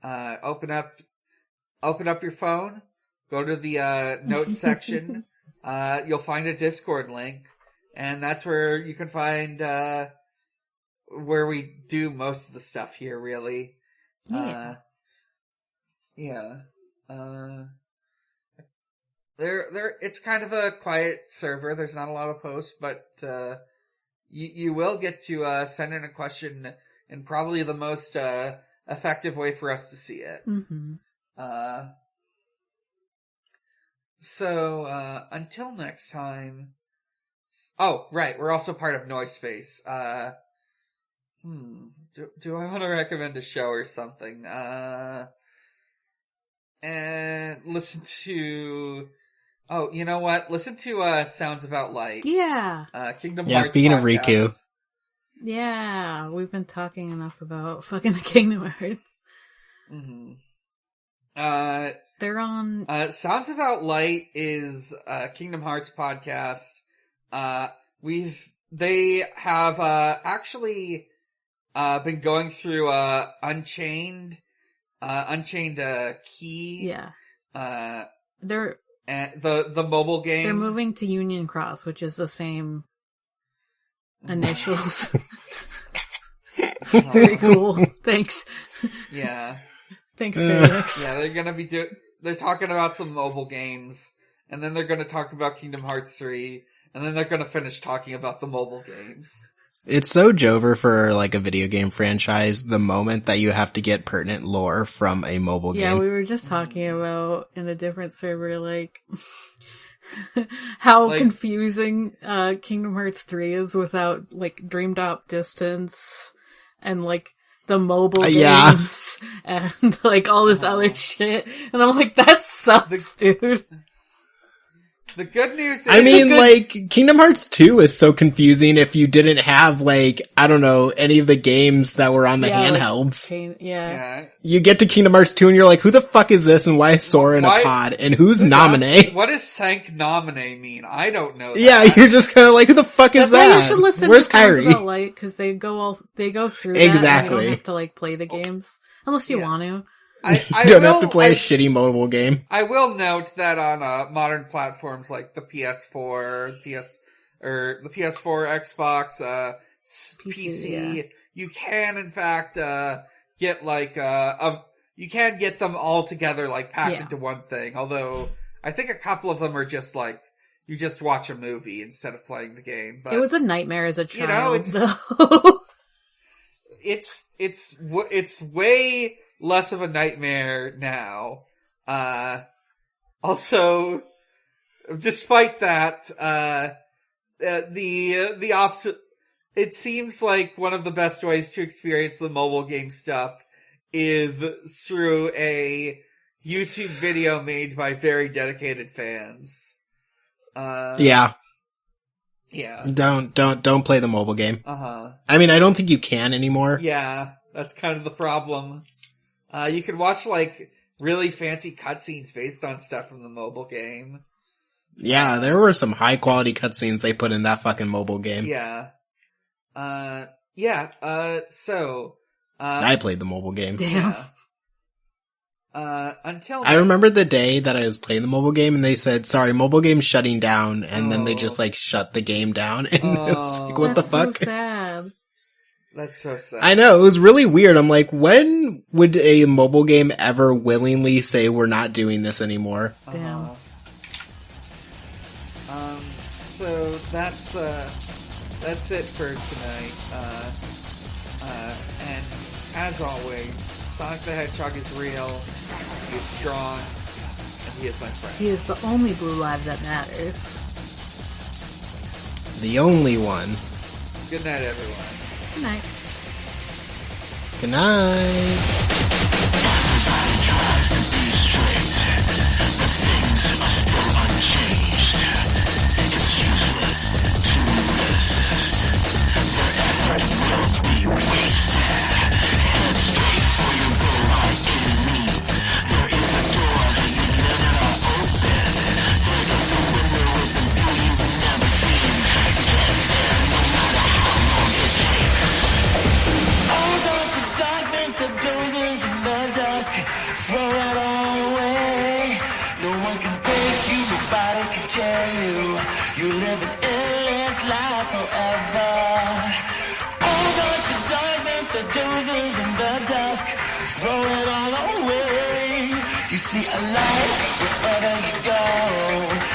Open up your phone, go to the notes section. You'll find a Discord link, and that's where you can find where we do most of the stuff here, really. Yeah. It's kind of a quiet server. There's not a lot of posts, but you will get to send in a question in probably the most effective way for us to see it. Mm-hmm. So until next time. Oh, right. We're also part of Noise Space. Do I want to recommend a show or something? And listen to... Oh, you know what? Listen to Sounds About Light. Yeah. Kingdom Hearts. Yeah, speaking podcast. of Riku. Yeah, we've been talking enough about fucking the Kingdom Hearts. Mm-hmm. They're on... Sounds About Light is a Kingdom Hearts podcast. They have actually been going through Unchained Key. Yeah. They're... And the mobile game. They're moving to Union Cross, which is the same initials. Very cool. Thanks. Yeah. Thanks, Felix. Yeah, they're gonna be they're talking about some mobile games, and then they're gonna talk about Kingdom Hearts 3, and then they're gonna finish talking about the mobile games. It's so Jover for like a video game franchise, the moment that you have to get pertinent lore from a mobile game. Yeah, we were just talking about in a different server, like, how confusing Kingdom Hearts 3 is without, like, Dream Drop Distance and, like, the mobile games and, like, all this other shit. And I'm like, that sucks, dude. The good news is... I mean, like, Kingdom Hearts 2 is so confusing if you didn't have, like, I don't know, any of the games that were on the handhelds. Like, yeah. You get to Kingdom Hearts 2 and you're like, who the fuck is this and why is Sora in a pod? And who's Naminé? What does Sank Naminé mean? I don't know that. Yeah, you're just kind of like, who the fuck is that? That's why you should listen Where's to Sounds Kairi? About Light, because they go through that. Exactly. And you don't have to, like, play the games. Unless you want to. You don't have to play a shitty mobile game. I will note that on modern platforms like the PS4, the PS4, Xbox, PC, you can in fact get like you can get them all together like packed into one thing. Although I think a couple of them are just like you just watch a movie instead of playing the game. But it was a nightmare as a child. It's way less of a nightmare now. Also, despite that, the option, it seems like one of the best ways to experience the mobile game stuff is through a YouTube video made by very dedicated fans. Yeah. Don't play the mobile game. I mean, I don't think you can anymore. Yeah, that's kind of the problem. You can watch, like, really fancy cutscenes based on stuff from the mobile game. Yeah, there were some high-quality cutscenes they put in that fucking mobile game. Yeah. So... I played the mobile game. Damn. Yeah. I remember the day that I was playing the mobile game and they said, sorry, mobile game's shutting down, and then they just, like, shut the game down, and it was like, what the fuck? That's so sad. That's so sad. I know, it was really weird. I'm like, when would a mobile game ever willingly say we're not doing this anymore? Damn. So that's it for tonight. And as always, Sonic the Hedgehog is real, he is strong, and he is my friend. He is the only blue live that matters. The only one. Good night, everyone. Good night. Good night. Everybody tries to be straight, but things are still unchanged. It's useless to resist. Your effort will be wasted. Head straight for your goal enemies. There is a door that you never open. There is a window with a view you've never seen. Get there no matter how long it takes. endless life forever. Over the darkness, the dozens in the dusk, throw it all away. You see a light wherever you go.